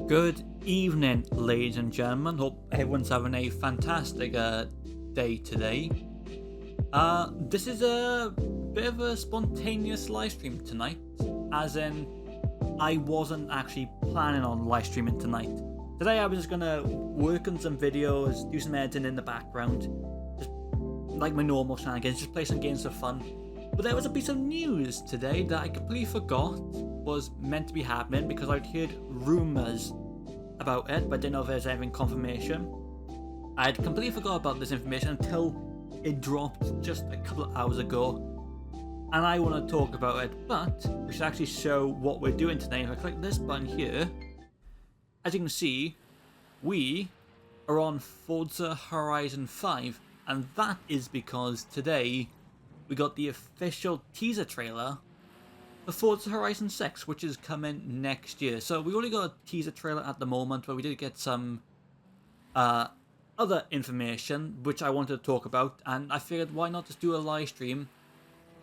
Good evening, ladies and gentlemen. Hope everyone's having a fantastic day today. This is a bit of a spontaneous live stream tonight, as in I wasn't actually planning on live streaming tonight. Today I was just gonna work on some videos, do some editing in the background, just like my normal shenanigans, just play some games for fun. But there was a piece of news today that I completely forgot was meant to be happening because I'd heard rumours about it, but didn't know if there's anything confirmation. I had completely forgot about this information until it dropped just a couple of hours ago, and I want to talk about it, but we should actually show what we're doing today. If I click this button here, as you can see, we are on Forza Horizon 5, and that is because today we got the official teaser trailer for Forza Horizon 6, which is coming next year. So we only got a teaser trailer at the moment, but we did get some other information which I wanted to talk about, and I figured why not just do a live stream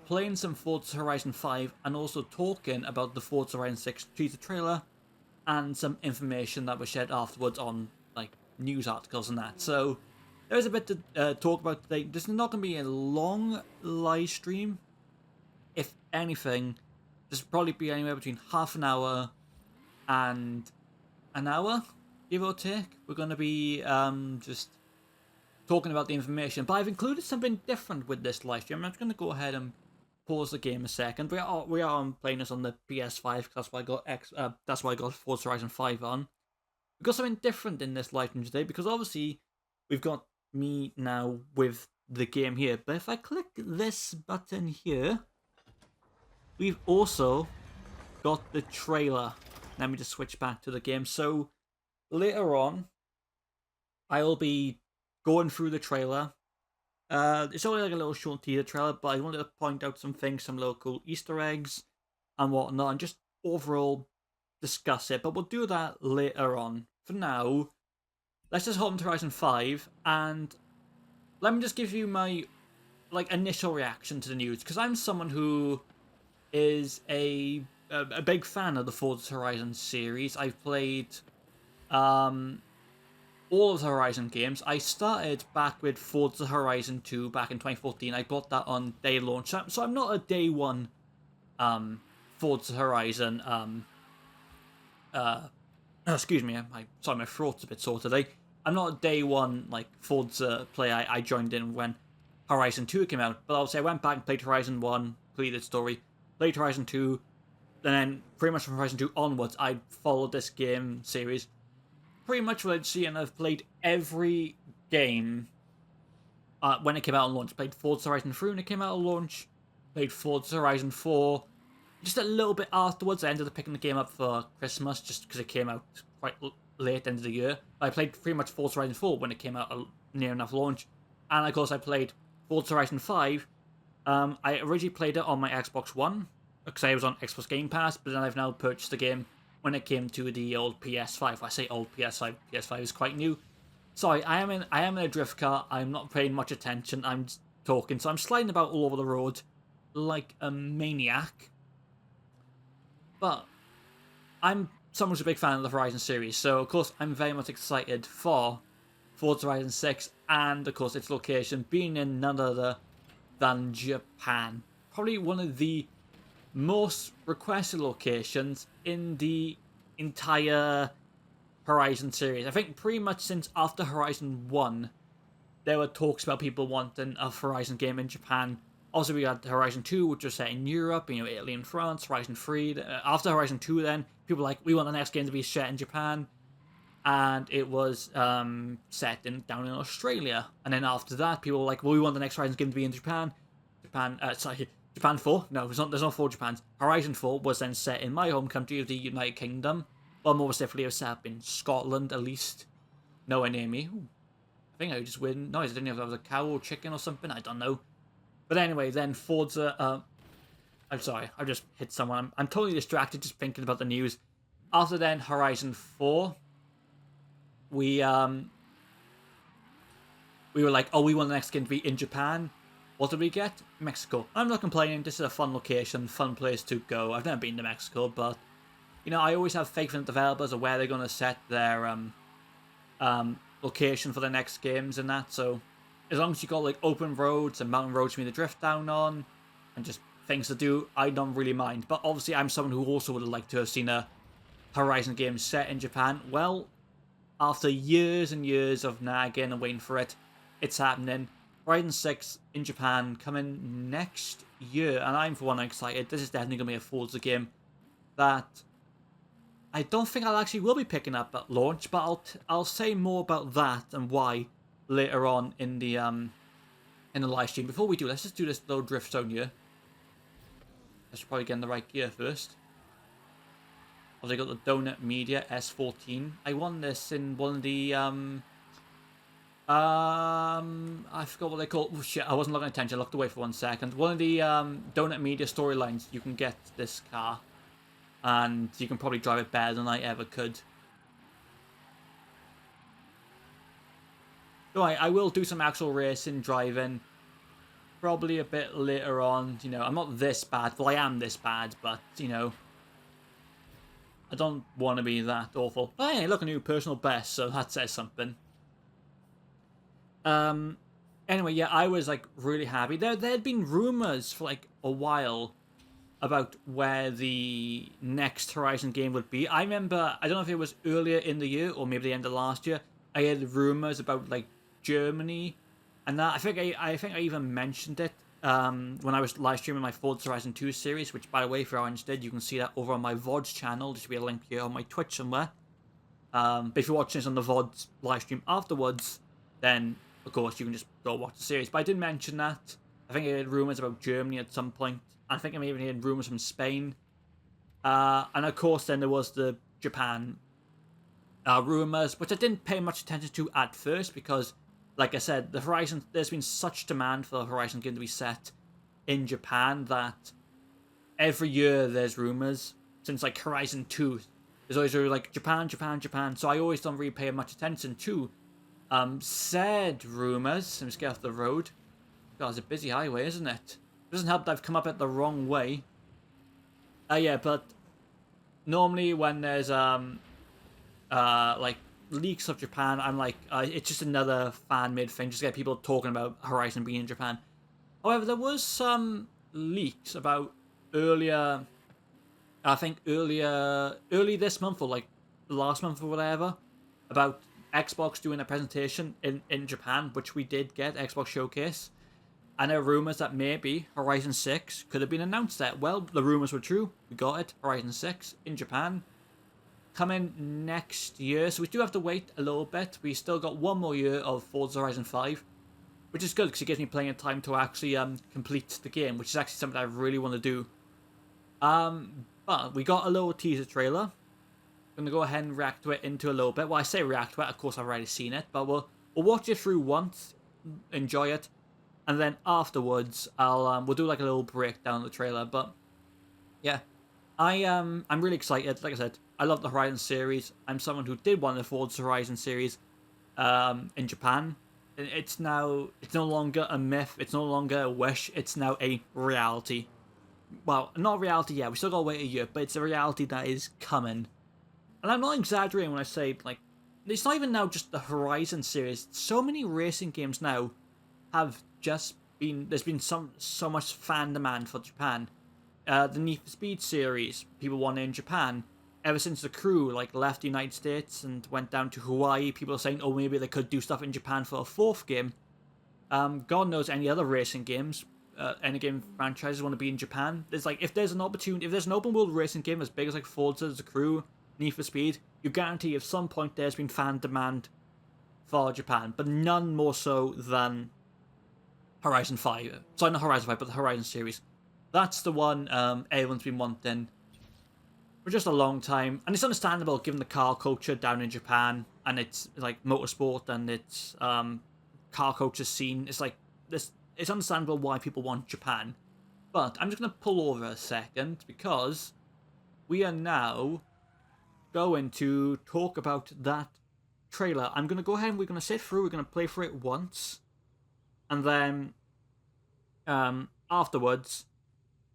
playing some Forza Horizon 5 and also talking about the Forza Horizon 6 teaser trailer and some information that was shared afterwards on like news articles and that. So there's a bit to talk about today. This is not going to be a long live stream. If anything, this will probably be anywhere between half an hour and an hour, give or take. We're going to be just talking about the information. But I've included something different with this live stream. I'm just going to go ahead and pause the game a second. We are playing this on the PS5 because that's why I got Forza Horizon 5 on. We've got something different in this live stream today because obviously we've got me now with the game here. But if I click this button here, we've also got the trailer. Let me just switch back to the game. So later on, I'll be going through the trailer. It's only like a little short teaser trailer, but I wanted to point out some things, some little cool Easter eggs and whatnot, and just overall discuss it. But we'll do that later on. For now, let's just hop into Horizon 5, and let me just give you my initial reaction to the news, because I'm someone who is a big fan of the Forza Horizon series. I've played all of the Horizon games. I started back with Forza Horizon 2 back in 2014. I bought that on day launch, so I'm not a day one Forza Horizon excuse me, sorry, my throat's a bit sore today. I'm not a day one Forza player. I joined in when Horizon 2 came out, but obviously I went back and played Horizon 1, completed the story, played Horizon 2, and then pretty much from Horizon 2 onwards, I followed this game series pretty much religiously, and I've played every game when it came out on launch. Played Forza Horizon 3 when it came out on launch, played Forza Horizon 4, just a little bit afterwards. I ended up picking the game up for Christmas just because it came out quite late at the end of the year. I played pretty much Forza Horizon 4 when it came out near enough launch, and of course I played Forza Horizon 5. I originally played it on my Xbox One because I was on Xbox Game Pass, but then I've now purchased the game when it came to the old PS5. I say old PS5. PS5 is quite new. Sorry, I am in a drift car. I'm not paying much attention. I'm just talking, so I'm sliding about all over the road like a maniac. But I'm someone who's a big fan of the Horizon series, so of course I'm very much excited for Forza Horizon 6, and of course its location being in none other than Japan. Probably one of the most requested locations in the entire Horizon series. I think pretty much since after Horizon 1, there were talks about people wanting a Horizon game in Japan. Also, we had Horizon 2, which was set in Europe, Italy and France. Horizon 3. After Horizon 2, then, people were like, we want the next game to be set in Japan. And it was set down in Australia. And then after that, people were like, well, we want the next Horizon game to be in Japan. Japan 4? No, there's not 4 Japans. Horizon 4 was then set in my home country of the United Kingdom. Well, more specifically, it was set up in Scotland, at least. Nowhere near me. Ooh. I think I just win noise. I didn't know if that was a cow or chicken or something. I don't know. But anyway, then Forza... I'm sorry, I just hit someone. I'm totally distracted just thinking about the news. After then, Horizon 4, we were like, oh, we want the next game to be in Japan. What did we get? Mexico. I'm not complaining. This is a fun location, fun place to go. I've never been to Mexico, but you know, I always have faith in the developers of where they're going to set their location for the next games and that. So as long as you got like open roads and mountain roads for me to drift down on, and just things to do, I don't really mind. But obviously, I'm someone who also would have liked to have seen a Horizon game set in Japan. Well, after years and years of nagging and waiting for it, it's happening. Horizon 6 in Japan coming next year, and I'm for one excited. This is definitely going to be a Forza game that I don't think I'll actually will be picking up at launch, but I'll say more about that and why later on in the live stream. Before we do, let's just do this little drift zone here. I should probably get in the right gear first. I've got the Donut Media S14. I won this in one of the I forgot what they call. Oh shit! I wasn't looking at attention. I looked away for 1 second. One of the Donut Media storylines. You can get this car, and you can probably drive it better than I ever could. So I will do some actual racing, driving, probably a bit later on. You know, I'm not this bad. Well, I am this bad, but you know, I don't want to be that awful. But hey, look, a new personal best, so that says something. Anyway, yeah, I was like really happy. There'd been rumors for like a while about where the next Horizon game would be. I remember, I don't know if it was earlier in the year or maybe the end of last year, I had rumors about like Germany and that. I think I even mentioned it when I was live streaming my Forza Horizon 2 series, which by the way, if you're interested, you can see that over on my VODs channel. There should be a link here on my Twitch somewhere. But if you're watching this on the VODs live stream afterwards, then of course you can just go watch the series. But I did mention that. I think I had rumors about Germany at some point. I think I even had rumors from Spain. And of course then there was the Japan rumors, which I didn't pay much attention to at first because, like I said, the Horizon, there's been such demand for the Horizon game to be set in Japan that every year there's rumors. Since like Horizon 2, there's always like Japan, Japan, Japan. So I always don't really pay much attention to said rumors. Let me just get off the road. God, it's a busy highway, isn't it? Doesn't help that I've come up it the wrong way. Yeah, but normally when there's like leaks of Japan, I'm like, it's just another fan-made thing, just to get people talking about Horizon being in Japan. However, there was some leaks about earlier, I think early this month or like last month or whatever, about Xbox doing a presentation in Japan, which we did get, Xbox Showcase. And there are rumours that maybe Horizon 6 could have been announced there. Well, the rumours were true. We got it. Horizon 6 in Japan. Coming next year. So we do have to wait a little bit. We still got one more year of Forza Horizon 5. Which is good because it gives me plenty of time to actually complete the game. Which is actually something I really want to do. But we got a little teaser trailer. I'm going to go ahead and react to it into a little bit. Well, I say react to it. Of course, I've already seen it. But we'll watch it through once. Enjoy it. And then afterwards, we'll do like a little breakdown of the trailer. But yeah, I'm really excited. Like I said, I love the Horizon series. I'm someone who did want the Forza Horizon series in Japan. It's no longer a myth. It's no longer a wish. It's now a reality. Well, not reality yet. We still gotta wait a year, but it's a reality that is coming. And I'm not exaggerating when I say like it's not even now just the Horizon series. So many racing games now have just been, there's been so much fan demand for Japan. The Need for Speed series, people want it in Japan. Ever since the crew like left the United States and went down to Hawaii, people are saying, oh, maybe they could do stuff in Japan for a fourth game. God knows any other racing games, any game franchises want to be in Japan. There's like, if there's an opportunity, if there's an open world racing game as big as like Forza, the crew, Need for Speed, you guarantee at some point there's been fan demand for Japan, but none more so than Horizon 5. Sorry, not Horizon 5, but the Horizon series. That's the one everyone's been wanting for just a long time. And it's understandable given the car culture down in Japan and it's like motorsport and it's car culture scene. It's like this. It's understandable why people want Japan. But I'm just going to pull over a second because we are now going to talk about that trailer. I'm going to go ahead and we're going to sit through. We're going to play for it once. And then afterwards,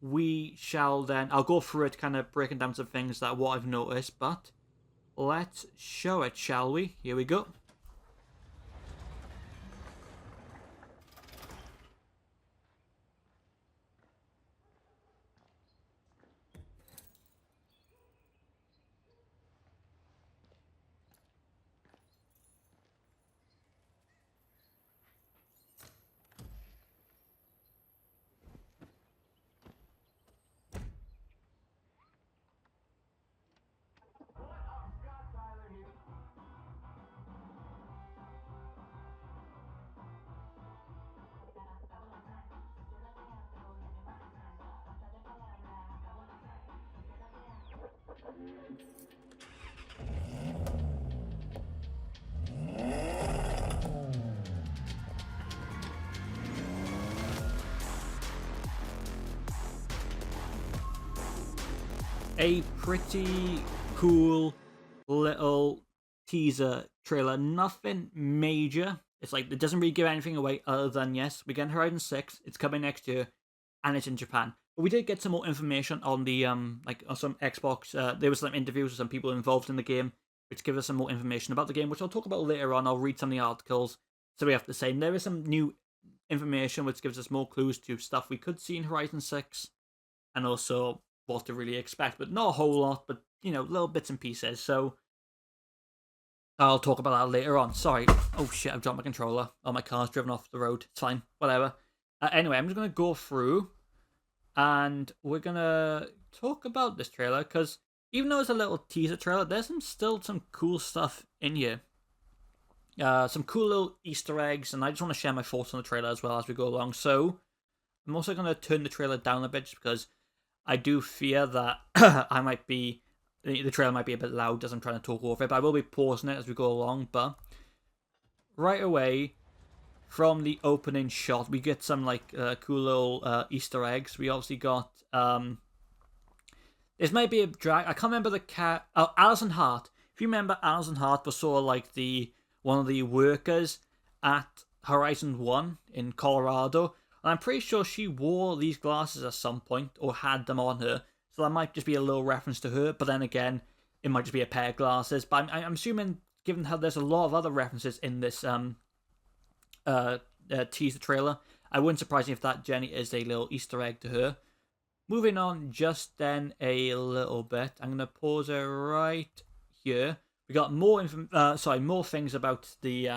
we shall then, I'll go through it, kind of breaking down some things that what I've noticed, but let's show it, shall we? Here we go. A pretty cool little teaser trailer. Nothing major. It's like it doesn't really give anything away other than, yes, we're getting Horizon 6. It's coming next year, and it's in Japan. But we did get some more information on the like on some Xbox. There was some interviews with some people involved in the game, which give us some more information about the game, which I'll talk about later on. I'll read some of the articles. So we have to say there is some new information which gives us more clues to stuff we could see in Horizon 6, and also what to really expect, but not a whole lot, but, you know, little bits and pieces. So I'll talk about that later on. Sorry. Oh shit, I've dropped my controller. Oh, my car's driven off the road. It's fine. Whatever. Anyway, I'm just going to go through and we're going to talk about this trailer, because even though it's a little teaser trailer, there's still some cool stuff in here. Some cool little Easter eggs, and I just want to share my thoughts on the trailer as well as we go along. So I'm also going to turn the trailer down a bit just because I do fear that the trailer might be a bit loud as I'm trying to talk over it, but I will be pausing it as we go along. But right away, from the opening shot, we get some like cool little Easter eggs. We obviously got this might be a drag. I can't remember the cat. Oh, Alison Hart. If you remember, Alison Hart was sort of like one of the workers at Horizon 1 in Colorado. And I'm pretty sure she wore these glasses at some point, or had them on her. So that might just be a little reference to her. But then again, it might just be a pair of glasses. But I'm assuming, given how there's a lot of other references in this teaser trailer, I wouldn't surprise me if that Jenny is a little Easter egg to her. Moving on just then a little bit. I'm going to pause it right here. We got more things about the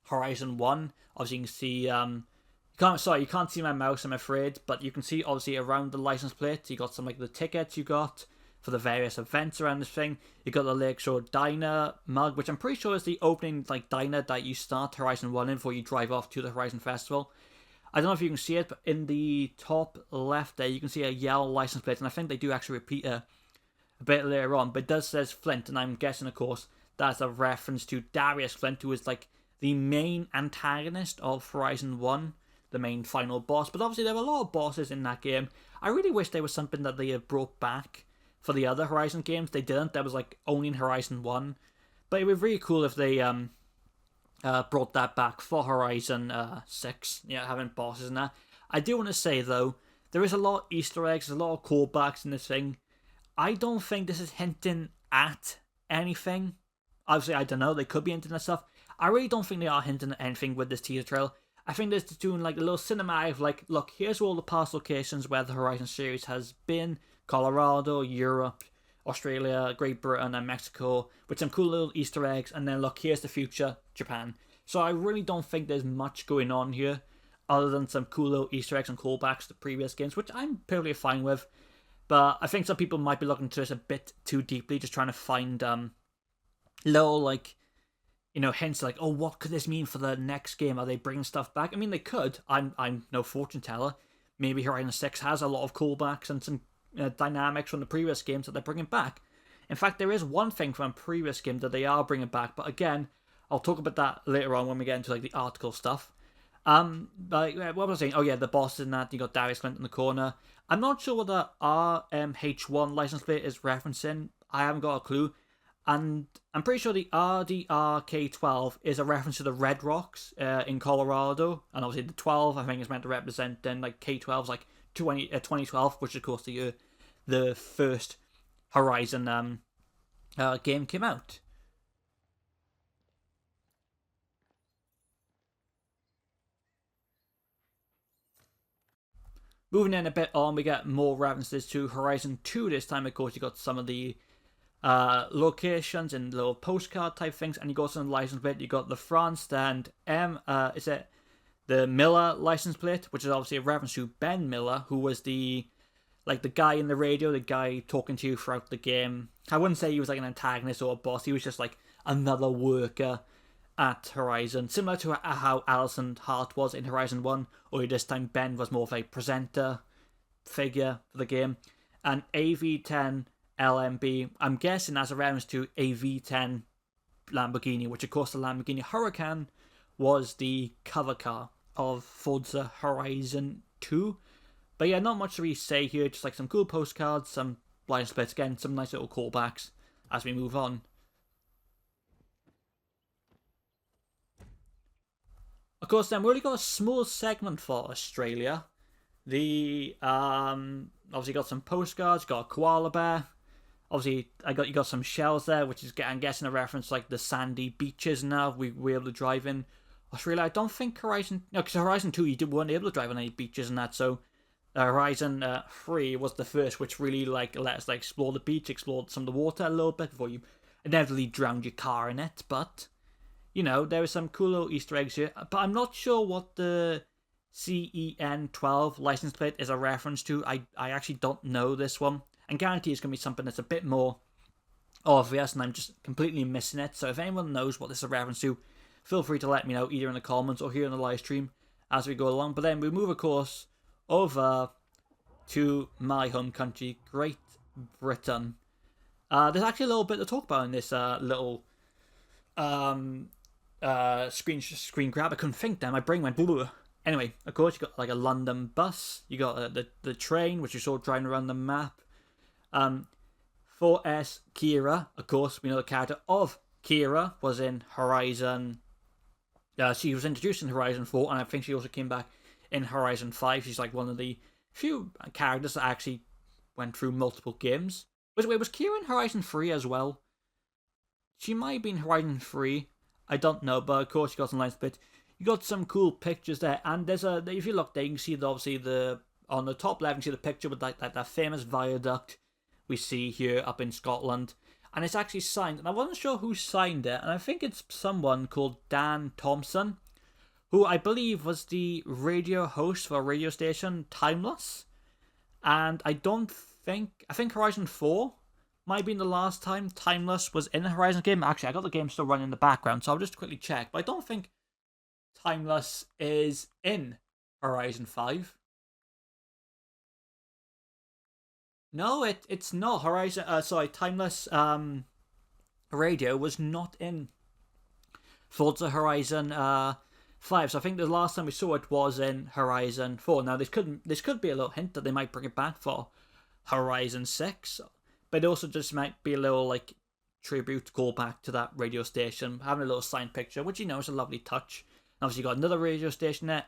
Horizon 1. Obviously, you can see... you can't see my mouse, I'm afraid, but you can see obviously around the license plate. You got some like the tickets you got for the various events around this thing. You got the Lakeshore Diner mug, which I'm pretty sure is the opening like diner that you start Horizon 1 in before you drive off to the Horizon Festival. I don't know if you can see it, but in the top left there, you can see a yellow license plate, and I think they do actually repeat a bit later on, but it does says Flint, and I'm guessing, of course, that's a reference to Darius Flint, who is like the main antagonist of Horizon 1. The main final boss, but obviously there were a lot of bosses in that game. I really wish there was something that they had brought back for the other Horizon games. They didn't. That was like only in Horizon 1, but it would be really cool if they brought that back for Horizon 6. Yeah, having bosses in that. I do want to say though, there is a lot of Easter eggs, there's a lot of callbacks in this thing. I don't think this is hinting at anything. Obviously, I don't know, they could be hinting at stuff. I really don't think they are hinting at anything with this teaser trailer. I think they're just doing like a little cinematic of like, look, here's all the past locations where the Horizon series has been. Colorado, Europe, Australia, Great Britain, and Mexico, with some cool little Easter eggs. And then look, here's the future, Japan. So I really don't think there's much going on here, other than some cool little Easter eggs and callbacks to previous games, which I'm perfectly fine with. But I think some people might be looking into this a bit too deeply, just trying to find little like, you know, hints like, oh, what could this mean for the next game? Are they bringing stuff back? I mean, they could. I'm no fortune teller. Maybe Horizon 6 has a lot of callbacks and some dynamics from the previous games that they're bringing back. In fact, there is one thing from a previous game that they are bringing back, but again, I'll talk about that later on when we get into like the article stuff. But what was I saying? Oh yeah, the boss in that. You got Darius Flint in the corner. I'm not sure what the RMH1 license plate is referencing. I haven't got a clue. And I'm pretty sure the RDRK12 is a reference to the Red Rocks in Colorado. And obviously the 12, I think, is meant to represent then like K12's like 2012, which of course the year the first Horizon game came out. Moving in a bit on, we get more references to Horizon 2 this time. Of course, you got some of the locations and little postcard type things, and you got some license plate. You got the France and is it the Miller license plate, which is obviously a reference to Ben Miller, who was the guy in the radio, the guy talking to you throughout the game. I wouldn't say he was like an antagonist or a boss. He was just like another worker at Horizon, similar to how Alison Hart was in Horizon 1, only this time Ben was more of a presenter figure for the game. And AV10 LMB, I'm guessing as a reference to a V10 Lamborghini, which of course the Lamborghini Huracan was the cover car of Forza Horizon 2. But yeah, not much to really say here, just like some cool postcards, some blind splits, again, some nice little callbacks as we move on. Of course, then we already got a small segment for Australia. The obviously got some postcards, got a koala bear. Obviously, you got some shells there, which is, I'm guessing, a reference to, like the sandy beaches. Now we were able to drive in Australia. I don't think because Horizon 2 you weren't able to drive on any beaches and that. So Horizon 3 was the first, which really let us explore the beach, explore some of the water a little bit before you inevitably drowned your car in it. But there were some cool little Easter eggs here, but I'm not sure what the CEN12 license plate is a reference to. I actually don't know this one, and guarantee it's going to be something that's a bit more obvious, and I'm just completely missing it. So if anyone knows what this is a reference to, feel free to let me know either in the comments or here in the live stream as we go along. But then we move, of course, over to my home country, Great Britain. There's actually a little bit to talk about in this little screen grab. I couldn't think then. My brain went blah. Anyway, of course, you got like a London bus. You got the train, which you saw driving around the map. 4S Kira, of course, we know the character of Kira was in Horizon. She was introduced in Horizon 4, and I think she also came back in Horizon 5. She's like one of the few characters that actually went through multiple games. Was Kira in Horizon 3 as well? She might have been Horizon 3. I don't know, but of course you got some lines bit. You got some cool pictures there, and there's if you look there, you can see on the top left, you can see the picture with that famous viaduct we see here up in Scotland, and it's actually signed, and I wasn't sure who signed it, and I think it's someone called Dan Thompson, who I believe was the radio host for a radio station, Timeless, and I think Horizon 4 might have been the last time Timeless was in a Horizon game. Actually, I got the game still running in the background, so I'll just quickly check. But I don't think Timeless is in Horizon 5. No, it's not. Timeless radio was not in Forza Horizon 5. So I think the last time we saw it was in Horizon 4. Now this could be a little hint that they might bring it back for Horizon 6. But it also just might be a little tribute callback to that radio station, having a little signed picture, which is a lovely touch. And obviously, you got another radio station there,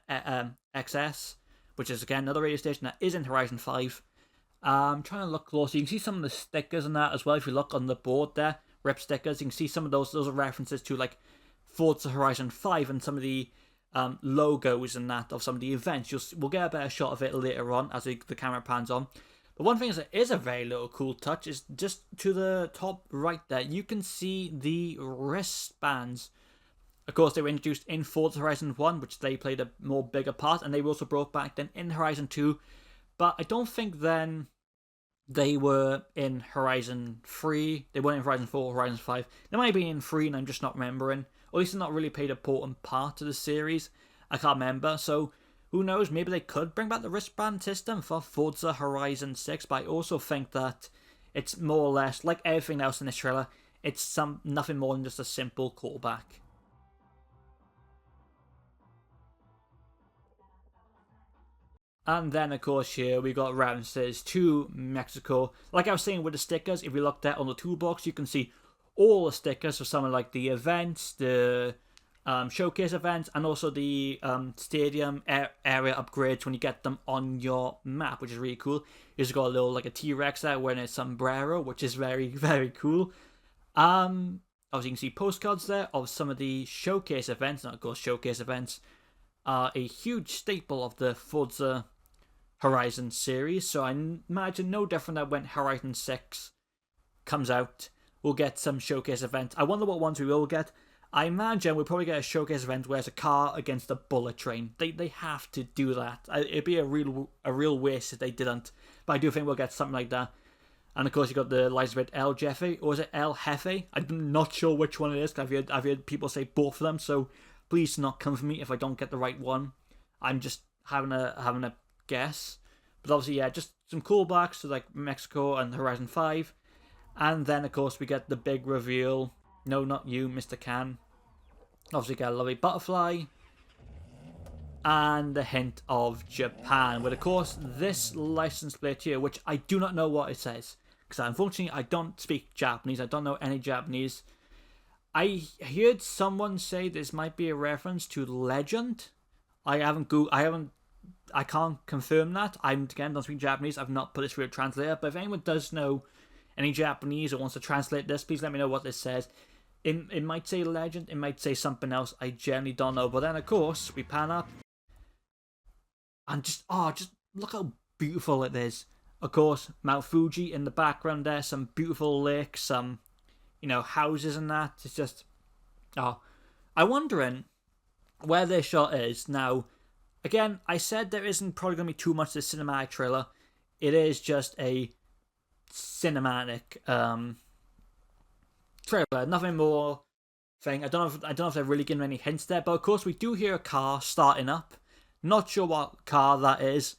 XS, which is again another radio station that is in Horizon 5. I'm trying to look closer. You can see some of the stickers and that as well. If you look on the board there, rip stickers, you can see some of those. Those are references to Forza Horizon 5 and some of the logos and that of some of the events. We'll get a better shot of it later on as the camera pans on. But one thing that is a very little cool touch is just to the top right there, you can see the wristbands. Of course, they were introduced in Forza Horizon 1, which they played a more bigger part, and they were also brought back then in Horizon 2. But I don't think then they were in Horizon 3. They weren't in Horizon 4 or Horizon 5. They might be in 3 and I'm just not remembering. Or at least they're not really played an important part of the series. I can't remember. So who knows, maybe they could bring back the wristband system for Forza Horizon 6, but I also think that it's more or less, like everything else in this trailer, it's nothing more than just a simple callback. And then, of course, here we got references to Mexico. Like I was saying with the stickers, if you look there on the toolbox, you can see all the stickers for some of the events, the showcase events, and also the stadium area upgrades when you get them on your map, which is really cool. You just got a little like a T-Rex there wearing a sombrero, which is very, very cool. Obviously you can see postcards there of some of the showcase events. Now, of course, showcase events are a huge staple of the Forza Horizon series, so I imagine no different that when Horizon 6 comes out, we'll get some showcase events. I wonder what ones we will get. I imagine we'll probably get a showcase event where it's a car against a bullet train. They have to do that. It'd be a real waste if they didn't. But I do think we'll get something like that. And of course you got the license plate El Jefe, or is it El Jefe? I'm not sure which one it is. I've heard people say both of them, so please do not come for me if I don't get the right one. I'm just having a guess. But obviously, yeah, just some callbacks to like Mexico and Horizon 5. And then of course we get the big reveal. No, not you, Mr. Can. Obviously got a lovely butterfly. And the hint of Japan. With of course this license plate here, which I do not know what it says. Because unfortunately I don't speak Japanese. I don't know any Japanese. I heard someone say this might be a reference to Legend. I can't confirm that. Again, don't speak Japanese. I've not put this through a translator. But if anyone does know any Japanese or wants to translate this, please let me know what this says. It might say Legend. It might say something else. I generally don't know. But then, of course, we pan up. And just look how beautiful it is. Of course, Mount Fuji in the background there. Some beautiful lakes. Some, houses and that. It's just... I'm wondering where this shot is. Now, again, I said there isn't probably going to be too much to the cinematic trailer. It is just a cinematic trailer, nothing more thing. I don't know if they're really giving any hints there, but of course we do hear a car starting up. Not sure what car that is.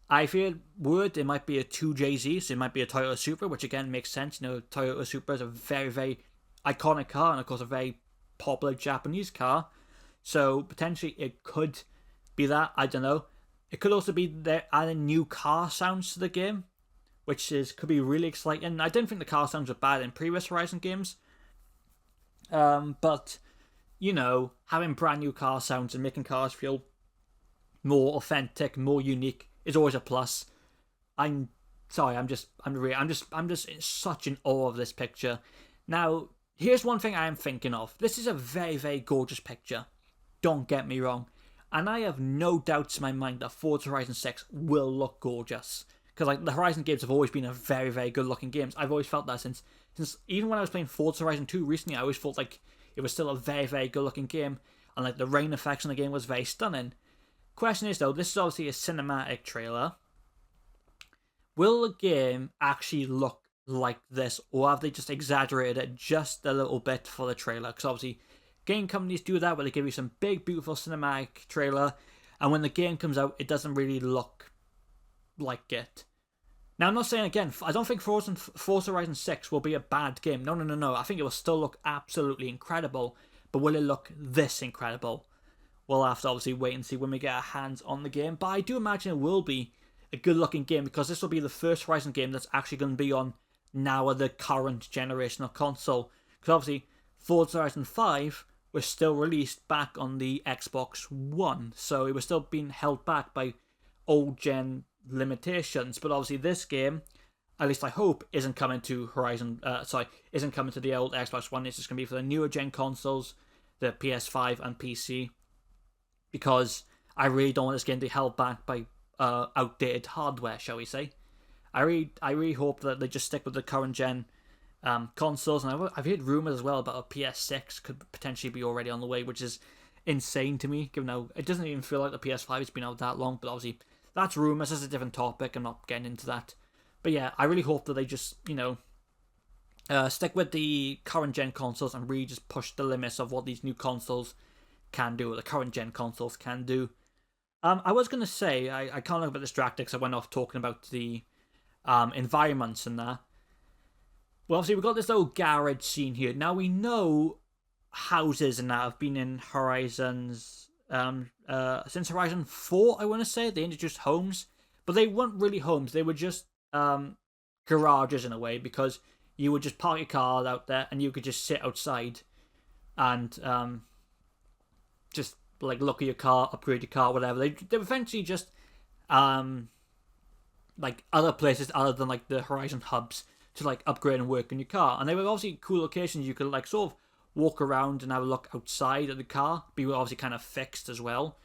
I've heard word it might be a 2JZ, so it might be a Toyota Supra, which again makes sense. Toyota Supra is a very, very iconic car, and of course a very popular Japanese car. So potentially it could be that. I don't know. It could also be they're adding new car sounds to the game, which could be really exciting. I don't think the car sounds were bad in previous Horizon games. But, having brand new car sounds and making cars feel more authentic, more unique is always a plus. I'm just in such an awe of this picture. Now, here's one thing I am thinking of. This is a very, very gorgeous picture. Don't get me wrong. And I have no doubts in my mind that Forza Horizon 6 will look gorgeous. Because the Horizon games have always been a very, very good looking games. I've always felt that since even when I was playing Forza Horizon 2 recently, I always felt like it was still a very, very good looking game. And the rain effects in the game was very stunning. Question is though, this is obviously a cinematic trailer. Will the game actually look like this, or have they just exaggerated it just a little bit for the trailer? Because obviously game companies do that where they give you some big, beautiful cinematic trailer, and when the game comes out, it doesn't really look like it. Now, I'm not saying, again, I don't think Forza Horizon 6 will be a bad game. No. I think it will still look absolutely incredible. But will it look this incredible? We'll have to obviously wait and see when we get our hands on the game. But I do imagine it will be a good-looking game, because this will be the first Horizon game that's actually going to be on now the current generation of console. Because obviously, Forza Horizon 5 was still released back on the Xbox One. So it was still being held back by old-gen limitations. But obviously this game, at least I hope, isn't coming to isn't coming to the old Xbox One. It's just going to be for the newer gen consoles, the PS5 and PC, because I really don't want this game to be held back by outdated hardware, shall we say. I really hope that they just stick with the current gen consoles, and I've heard rumours as well about a PS6 could potentially be already on the way, which is insane to me, given how it doesn't even feel like the PS5 has been out that long. But obviously that's rumours, that's a different topic, I'm not getting into that. But yeah, I really hope that they just, stick with the current gen consoles and really just push the limits of what these new consoles can do, or the current gen consoles can do. I was going to say, I can't look a bit distracted because I went off talking about the environments and that. Well, obviously we've got this little garage scene here. Now we know houses and that have been in Horizons, since Horizon 4, I want to say. They introduced homes, but they weren't really homes. They were just garages in a way, because you would just park your car out there and you could just sit outside and just like look at your car, upgrade your car, whatever. They're eventually just like other places other than like the Horizon hubs to like upgrade and work on your car. And they were obviously cool locations you could like sort of walk around and have a look outside of the car, but you were obviously kind of fixed as well.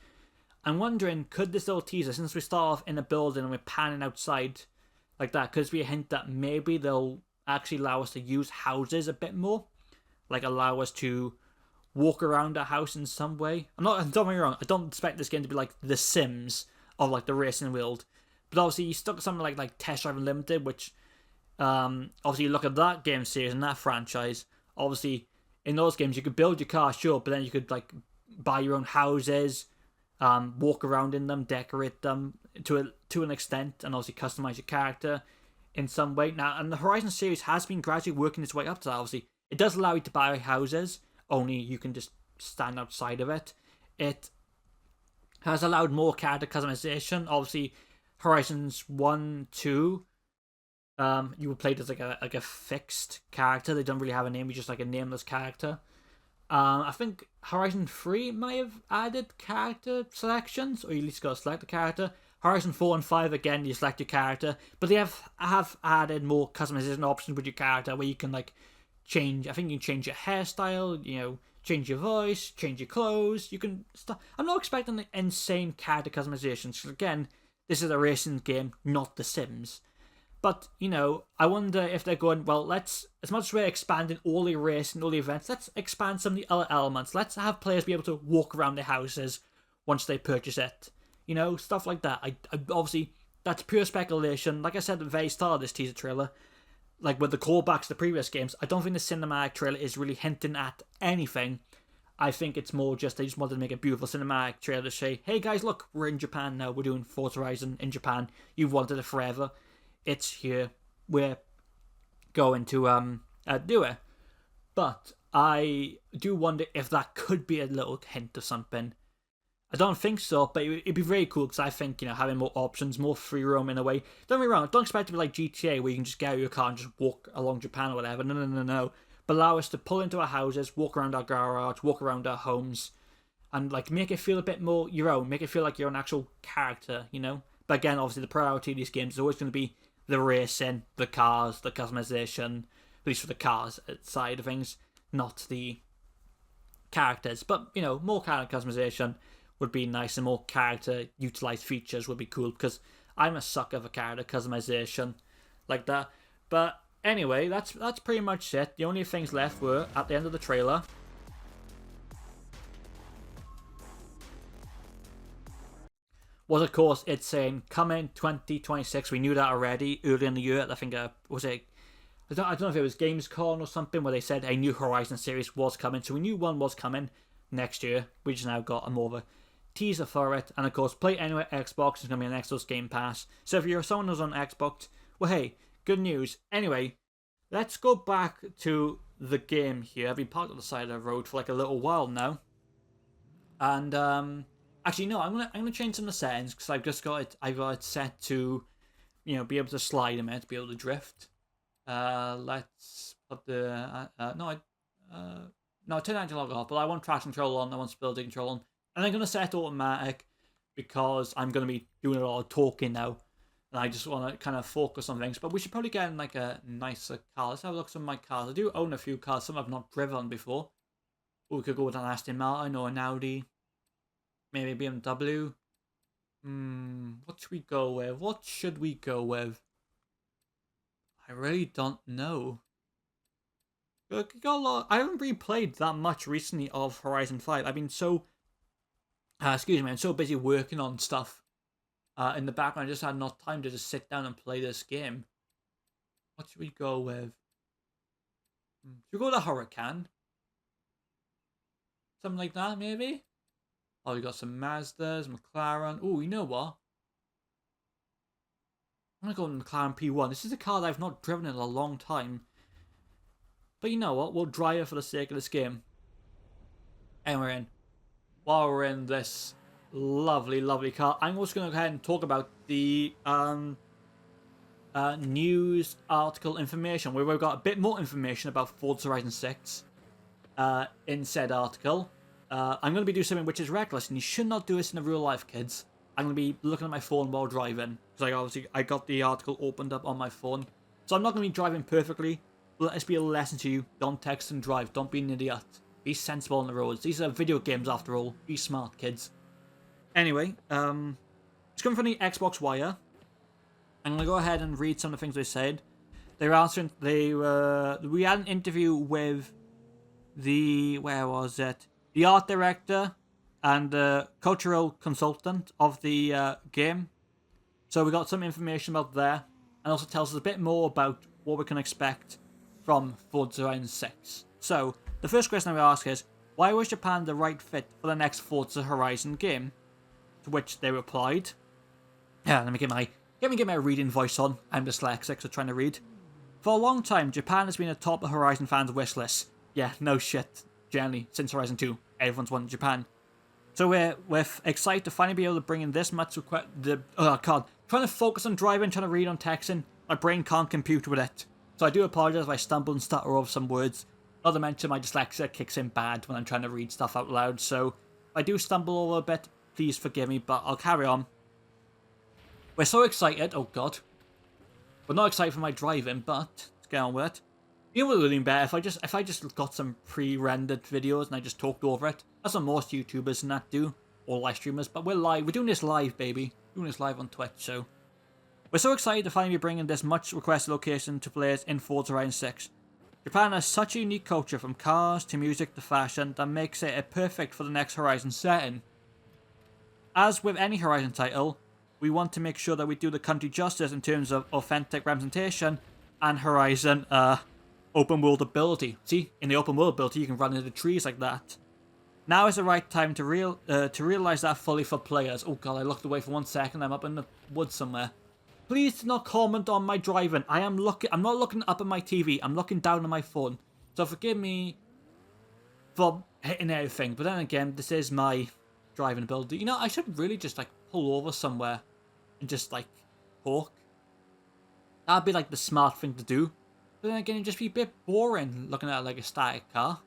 I'm wondering, could this little teaser, since we start off in a building and we're panning outside like that, could be a hint that maybe they'll actually allow us to use houses a bit more, like allow us to walk around a house in some way. Don't get me wrong, I don't expect this game to be like The Sims of like the racing world, but obviously you stuck something like Test Drive Unlimited, which obviously you look at that game series and that franchise. Obviously, in those games you could build your car, sure, but then you could like buy your own houses, walk around in them, decorate them to an extent, and obviously customize your character in some way. Now, and the Horizon series has been gradually working its way up to that. Obviously, it does allow you to buy houses, only you can just stand outside of it. It has allowed more character customization. Obviously, Horizons 1, 2, you were played as like a fixed character. They don't really have a name, you're just like a nameless character. I think Horizon 3 may have added character selections, or you at least got to select the character. Horizon 4 and 5, again, you select your character, but they have added more customization options with your character where you can like change. I think you can change your hairstyle, change your voice, change your clothes. You can I'm not expecting the insane character customizations, because again, this is a racing game, not The Sims. But, I wonder if they're going, well, as much as we're expanding all the race and all the events, let's expand some of the other elements. Let's have players be able to walk around their houses once they purchase it. Stuff like that. I obviously, that's pure speculation. Like I said at the very start of this teaser trailer, like with the callbacks to the previous games, I don't think the cinematic trailer is really hinting at anything. I think it's more just they just wanted to make a beautiful cinematic trailer to say, hey guys, look, we're in Japan now. We're doing Forza Horizon in Japan. You've wanted it forever. It's here. We're going to do it. But I do wonder if that could be a little hint of something. I don't think so, but it'd be very cool, because I think, having more options, more free roam in a way. Don't get me wrong, don't expect it to be like GTA where you can just get out of your car and just walk along Japan or whatever. No. But allow us to pull into our houses, walk around our garage, walk around our homes, and like make it feel a bit more your own. Make it feel like you're an actual character, But again, obviously the priority of these games is always going to be the racing, the cars, the customization, at least for the cars side of things, not the characters. But, more character customization would be nice, and more character utilized features would be cool, because I'm a sucker for character customization like that. But anyway, that's pretty much it. The only things left were at the end of the trailer. Was, of course, it's saying coming 2026. We knew that already earlier in the year. I think I don't know if it was Gamescom or something, where they said a new Horizon series was coming. So we knew one was coming next year. We just now got a more of a teaser for it. And of course, Play Anywhere Xbox is going to be an Xbox Game Pass. So if you're someone who's on Xbox, well, hey, good news. Anyway, let's go back to the game here. I've been parked on the side of the road for like a little while now. And actually, no, I'm gonna change some of the settings, because I've got it set to, be able to slide a minute, to be able to drift. Let's put the turn that log off. But I want traction control on. I want stability control on, and I'm gonna set automatic, because I'm gonna be doing a lot of talking now, and I just want to kind of focus on things. But we should probably get in like a nicer car. Let's have a look at some of my cars. I do own a few cars. Some I've not driven before. Or we could go with an Aston Martin or an Audi. Maybe BMW. What should we go with? I really don't know. I haven't really played that much recently of Horizon 5. I've been so... I'm so busy working on stuff in the background. I just had no time to just sit down and play this game. What should we go with? Should we go with a Huracan? Something like that, maybe? Oh, we got some Mazdas, McLaren. Oh, you know what? I'm going to go with McLaren P1. This is a car that I've not driven in a long time. But you know what? We'll drive it for the sake of this game. And while we're in this lovely, lovely car, I'm also going to go ahead and talk about the news article information, where we've got a bit more information about Forza Horizon 6 in said article. I'm going to be doing something which is reckless, and you should not do this in real life, kids. I'm going to be looking at my phone while driving, because I got the article opened up on my phone. So I'm not going to be driving perfectly, but let's be a lesson to you. Don't text and drive. Don't be an idiot. Be sensible on the roads. These are video games after all. Be smart, kids. Anyway, it's coming from the Xbox Wire. I'm going to go ahead and read some of the things they said. We had an interview with the art director and the cultural consultant of the game. So we got some information about there, and also tells us a bit more about what we can expect from Forza Horizon 6. So the first question I will ask is, why was Japan the right fit for the next Forza Horizon game? To which they replied, let me get my reading voice on. I'm dyslexic, so trying to read. For a long time, Japan has been atop the Horizon fans' wish list. Yeah, no shit. Generally, since Horizon 2, everyone's wanted Japan. So we're excited to finally be able to bring in this much trying to focus on driving, trying to read on texting. My brain can't compute with it. So I do apologize if I stumble and stutter over some words. Not to mention my dyslexia kicks in bad when I'm trying to read stuff out loud. So if I do stumble over a bit, please forgive me, but I'll carry on. We're so excited. Oh god. We're not excited for my driving, but let's get on with it. You know what would have been better if I just got some pre-rendered videos and I just talked over it. That's what most YouTubers and that do, or live streamers. But we're live. We're doing this live, baby. We're doing this live on Twitch. So we're so excited to finally be bringing this much requested location to players in Forza Horizon 6. Japan has such a unique culture, from cars to music to fashion, that makes it perfect for the next Horizon setting. As with any Horizon title, we want to make sure that we do the country justice in terms of authentic representation and Horizon open world ability. See, in the open world ability, you can run into trees like that. Now is the right time to realize that fully for players. Oh god, I looked away for 1 second. I'm up in the woods somewhere. Please do not comment on my driving. I'm not looking up at my TV. I'm looking down on my phone. So forgive me for hitting everything. But then again, this is my driving ability. You know, I should really just like pull over somewhere and just like talk. That'd be like the smart thing to do. But then again, it'd just be a bit boring looking at like a static car.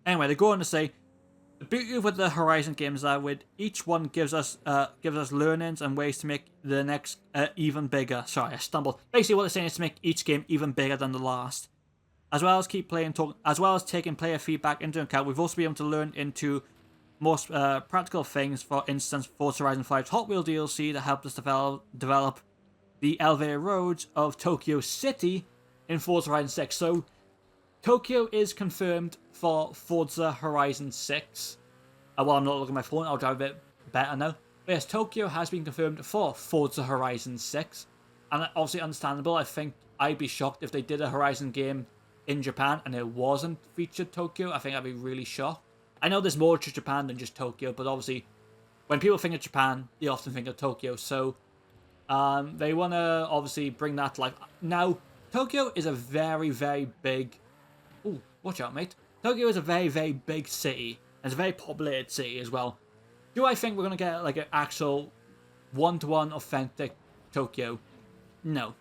Anyway, they go on to say, the beauty with the Horizon games is that with each one gives us learnings and ways to make the next even bigger. Sorry, I stumbled. Basically, what they're saying is to make each game even bigger than the last. As well as as well as taking player feedback into account, we've also been able to learn into most practical things. For instance, Forza Horizon 5's Hot Wheel DLC that helped us develop the elevated roads of Tokyo City in Forza Horizon 6. So Tokyo is confirmed for Forza Horizon 6. Well, I'm not looking at my phone, I'll drive a bit better now. But yes, Tokyo has been confirmed for Forza Horizon 6. And obviously understandable. I think I'd be shocked if they did a Horizon game in Japan and it wasn't featured Tokyo. I think I'd be really shocked. I know there's more to Japan than just Tokyo, but obviously when people think of Japan, they often think of Tokyo. So they want to obviously bring that to life. Now, Tokyo is a very, very big... Ooh, watch out, mate. Tokyo is a very, very big city. And it's a very populated city as well. Do I think we're going to get like an actual one-to-one authentic Tokyo? No.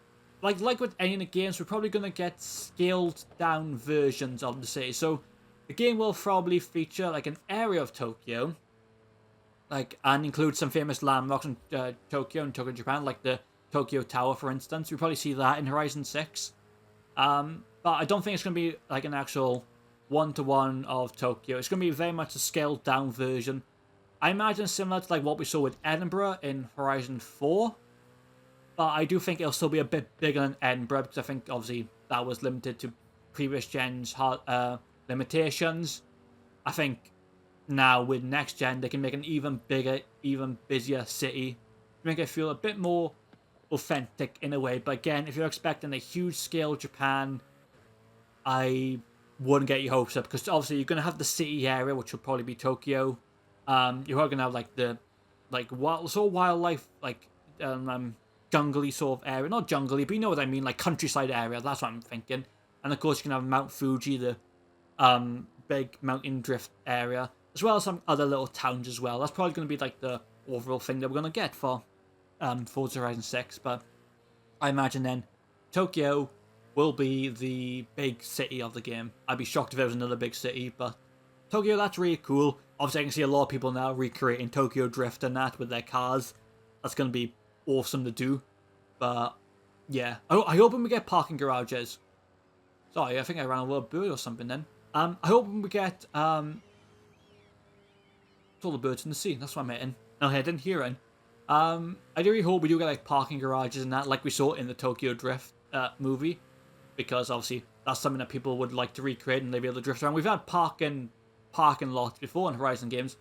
Like with any of the games, we're probably going to get scaled down versions of the city. So the game will probably feature like an area of Tokyo, and include some famous landmarks in Tokyo and Tokyo, Japan, like the Tokyo Tower, for instance. We probably see that in Horizon 6. But I don't think it's going to be like an actual one-to-one of Tokyo. It's going to be very much a scaled down version. I imagine similar to like what we saw with Edinburgh in Horizon 4. But I do think it'll still be a bit bigger than Edinburgh, because I think obviously that was limited to previous gen's limitations. I think now with next gen they can make an even bigger, even busier city, make it feel a bit more authentic in a way. But again, if you're expecting a huge scale Japan, I wouldn't get your hopes up, because obviously you're going to have the city area, which will probably be Tokyo. You're going to have like the wildlife, like jungly sort of area, not jungly, but you know what I mean, like countryside area. That's what I'm thinking. And of course you can have Mount Fuji, the big mountain drift area, as well as some other little towns as well. That's probably going to be like the overall thing that we're going to get for Forza Horizon 6. But I imagine then Tokyo will be the big city of the game. I'd be shocked if there was another big city, but Tokyo, that's really cool. Obviously, I can see a lot of people now recreating Tokyo Drift and that with their cars. That's going to be awesome to do. But, yeah. I hope when we get parking garages. Sorry, I think I ran a little bird or something then. I hope when we get, it's all the birds in the sea. That's what I'm hitting. No, I didn't hear it. I do really hope we do get, like, parking garages and that, like we saw in the Tokyo Drift movie. Because, obviously, that's something that people would like to recreate and they'll be able to drift around. We've had parking lots before in Horizon games,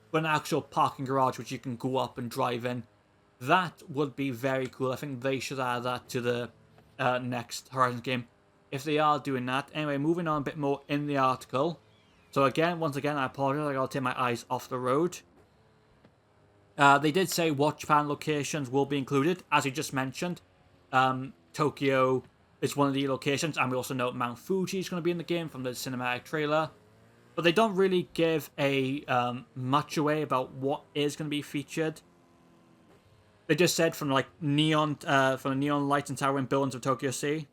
but an actual parking garage which you can go up and drive in, that would be very cool. I think they should add that to the next Horizon game if they are doing that. Anyway, moving on a bit more in the article. So again, once again, I apologize, I gotta take my eyes off the road. They did say what Japan locations will be included, as you just mentioned. Tokyo is one of the locations, and we also know Mount Fuji is going to be in the game from the cinematic trailer. But they don't really give a much away about what is going to be featured. They just said from like from the neon lights and towering buildings of Tokyo Sea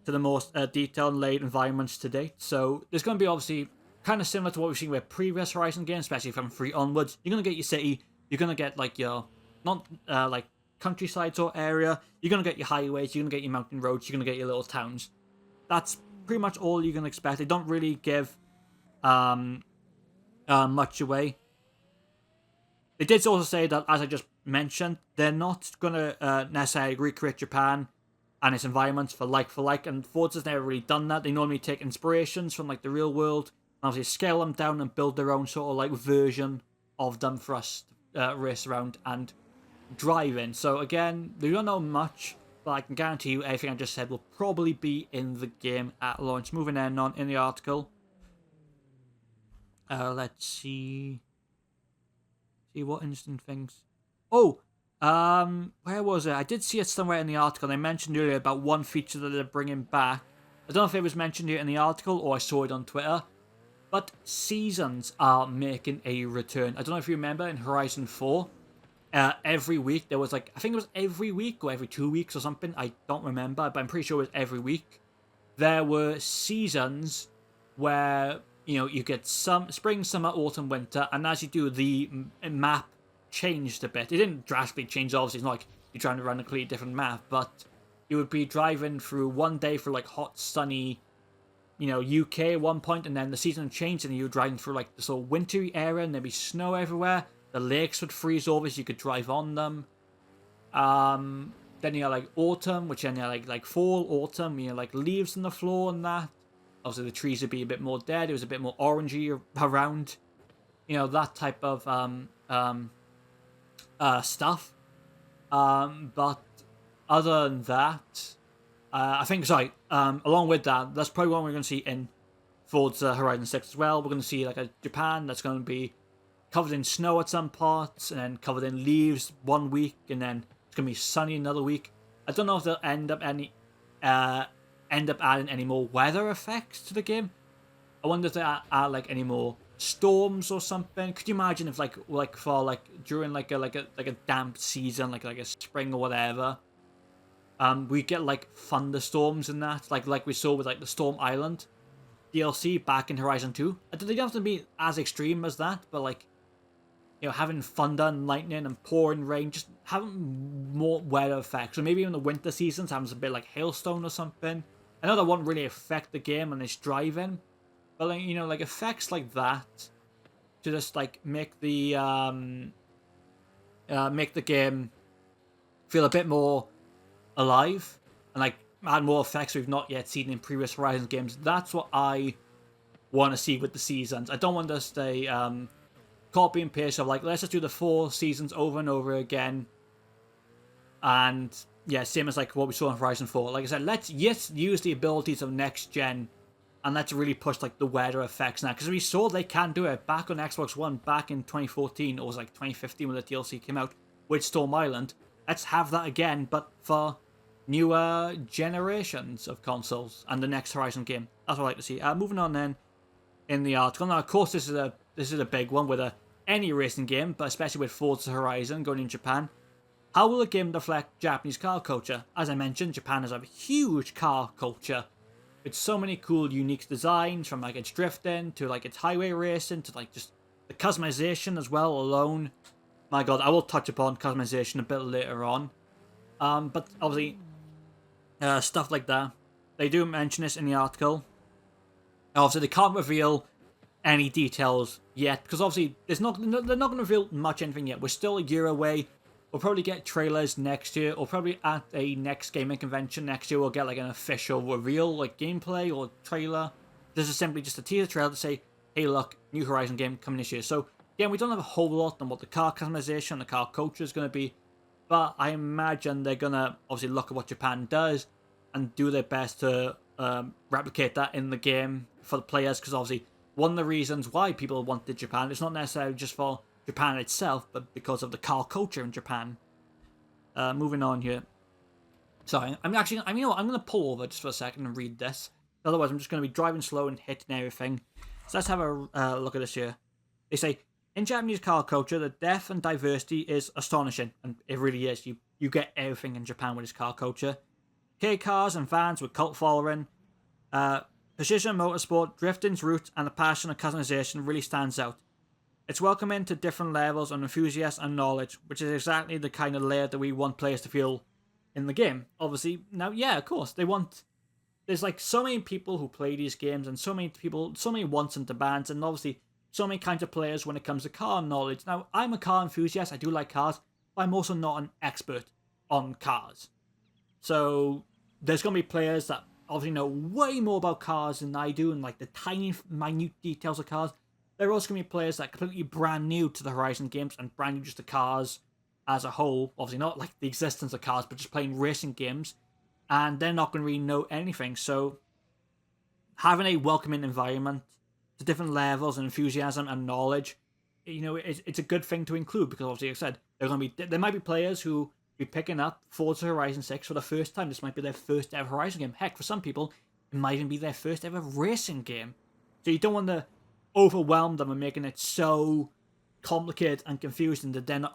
to the most detailed and laid environments to date. So there's going to be obviously kind of similar to what we've seen with previous Horizon games, especially from 3 onwards. You're going to get your city. You're going to get like your like countryside sort of area. You're going to get your highways. You're going to get your mountain roads. You're going to get your little towns. That's pretty much all you're going to expect. They don't really give much away. They did also say that, as I just mentioned, they're not going to necessarily recreate Japan and its environments for like, and Forza's never really done that. They normally take inspirations from like the real world and obviously scale them down and build their own sort of like version of them for us to race around and drive in. So again, they don't know much, but I can guarantee you everything I just said will probably be in the game at launch. Moving on in the article. Let's see what interesting things. Oh, where was it? I did see it somewhere in the article. They mentioned earlier about one feature that they're bringing back. I don't know if it was mentioned here in the article or I saw it on Twitter, but seasons are making a return. I don't know if you remember in Horizon 4, every week there was like, I think it was every week or every 2 weeks or something. I don't remember, but I'm pretty sure it was every week. There were seasons where, you know, you get some spring, summer, autumn, winter, and as you do, the map changed a bit. It didn't drastically change, obviously. It's not like you're trying to run a completely different map, but you would be driving through one day for like hot, sunny, you know, UK at one point, and then the season changed, and you were driving through like the sort of wintry area, and there'd be snow everywhere. The lakes would freeze over, so you could drive on them. Then you had like autumn, which then you had like fall, autumn, you know, like leaves on the floor and that. Obviously, the trees would be a bit more dead. It was a bit more orangey around, you know, that type of stuff. But other than that, I think, along with that, that's probably what we're going to see in Forza Horizon 6 as well. We're going to see like a Japan that's going to be covered in snow at some parts, and then covered in leaves one week, and then it's going to be sunny another week. I don't know if they'll end up adding any more weather effects to the game. I wonder if they add like any more storms or something. Could you imagine if like for like during like a damp season, like a spring or whatever, we get like thunderstorms and that, like we saw with like the Storm Island DLC back in Horizon 2. They don't have to be as extreme as that, but like, you know, having thunder and lightning and pouring rain, just having more weather effects. Or maybe even the winter seasons having a bit like hailstone or something. I know that won't really affect the game when it's driving, but like, you know, like effects like that to just like make the game feel a bit more alive and like add more effects we've not yet seen in previous Horizon games. That's what I want to see with the seasons. I don't want to stay copy and paste of like, let's just do the 4 seasons over and over again. And yeah, same as like what we saw in Horizon 4. Like I said, let's use the abilities of next gen, and let's really push like the weather effects now, because we saw they can do it back on Xbox One back in 2014, or was like 2015 when the DLC came out with Storm Island. Let's have that again, but for newer generations of consoles and the next Horizon game. That's what I like to see. Moving on then in the article. Now, of course, this is a big one with any racing game, but especially with Forza Horizon going in Japan. How will the game reflect Japanese car culture? As I mentioned, Japan has a huge car culture. It's so many cool, unique designs, from like its drifting to like its highway racing to like just the customization as well alone. My god, I will touch upon customization a bit later on. But obviously, stuff like that. They do mention this in the article. Obviously, they can't reveal any details yet because obviously they're not going to reveal much anything yet. We're still a year away. We'll probably get trailers next year, or probably at a next gaming convention next year we'll get like an official reveal, like gameplay or trailer. This is simply just a teaser trailer to say, hey look, new Horizon game coming this year. So again, we don't have a whole lot on what the car customization, the car culture is going to be, but I imagine they're going to obviously look at what Japan does and do their best to replicate that in the game for the players, because obviously one of the reasons why people wanted Japan is not necessarily just for Japan itself, but because of the car culture in Japan. Moving on here. Sorry, I'm going to pull over just for a second and read this. Otherwise, I'm just going to be driving slow and hitting everything. So let's have a look at this here. They say, in Japanese car culture, the depth and diversity is astonishing. And it really is. You get everything in Japan with this car culture. K cars and vans with cult following. Precision motorsport, drifting's roots, and the passion of customization really stands out. It's welcoming to different levels of enthusiasm and knowledge, which is exactly the kind of layer that we want players to feel in the game. Obviously, now, yeah, of course, there's like so many people who play these games, and so many wants and demands, and obviously so many kinds of players when it comes to car knowledge. Now, I'm a car enthusiast, I do like cars, but I'm also not an expert on cars. So there's going to be players that obviously know way more about cars than I do, and like the tiny, minute details of cars. There are also going to be players that are completely brand new to the Horizon games and brand new just to cars as a whole. Obviously not like the existence of cars, but just playing racing games. And they're not going to really know anything. So having a welcoming environment to different levels and enthusiasm and knowledge, it's a good thing to include, because obviously, like I said, there might be players who be picking up Forza Horizon 6 for the first time. This might be their first ever Horizon game. Heck, for some people, it might even be their first ever racing game. So you don't want to overwhelm them and making it so complicated and confusing that they're not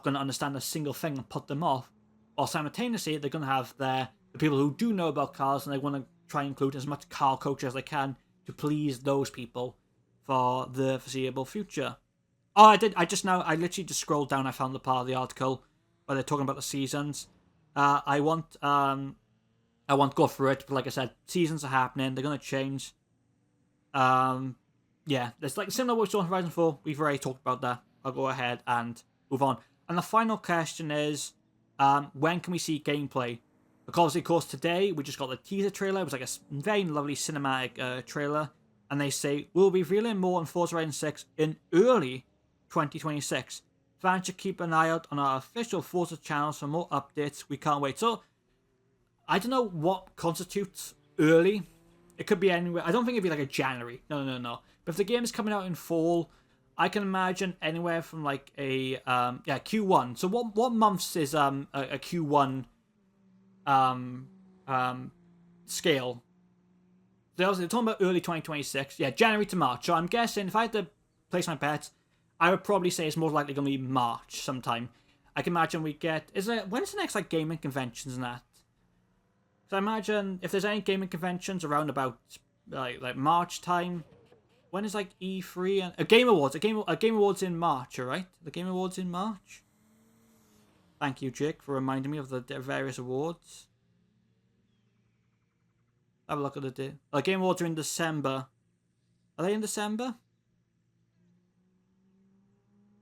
going to understand a single thing and put them off. While simultaneously, they're going to have the people who do know about cars, and they want to try and include as much car culture as they can to please those people for the foreseeable future. Oh, I literally just scrolled down. I found the part of the article where they're talking about the seasons. I won't go through it, but like I said, seasons are happening. They're going to change. Yeah, there's like similar what we saw in Horizon 4. We've already talked about that. I'll go ahead and move on. And the final question is, when can we see gameplay? Because, of course, today we just got the teaser trailer. It was like a very lovely cinematic trailer. And they say, we'll be revealing more on Forza Horizon 6 in early 2026. Fans should keep an eye out on our official Forza channels for more updates. We can't wait. So, I don't know what constitutes early. It could be anywhere. I don't think it'd be like a January. No. But if the game is coming out in fall, I can imagine anywhere from like a Q1. So what months is a Q1 scale? They're talking about early 2026. Yeah, January to March. So I'm guessing if I had to place my bets, I would probably say it's more likely going to be March sometime. I can imagine we get... when is the next like gaming conventions and that? So I imagine if there's any gaming conventions around about like March time, when is like E3 and a Game Awards? A Game Awards in March, alright? The Game Awards in March. Thank you, Jake, for reminding me of the various awards. Have a look at the day. Game Awards are in December. Are they in December?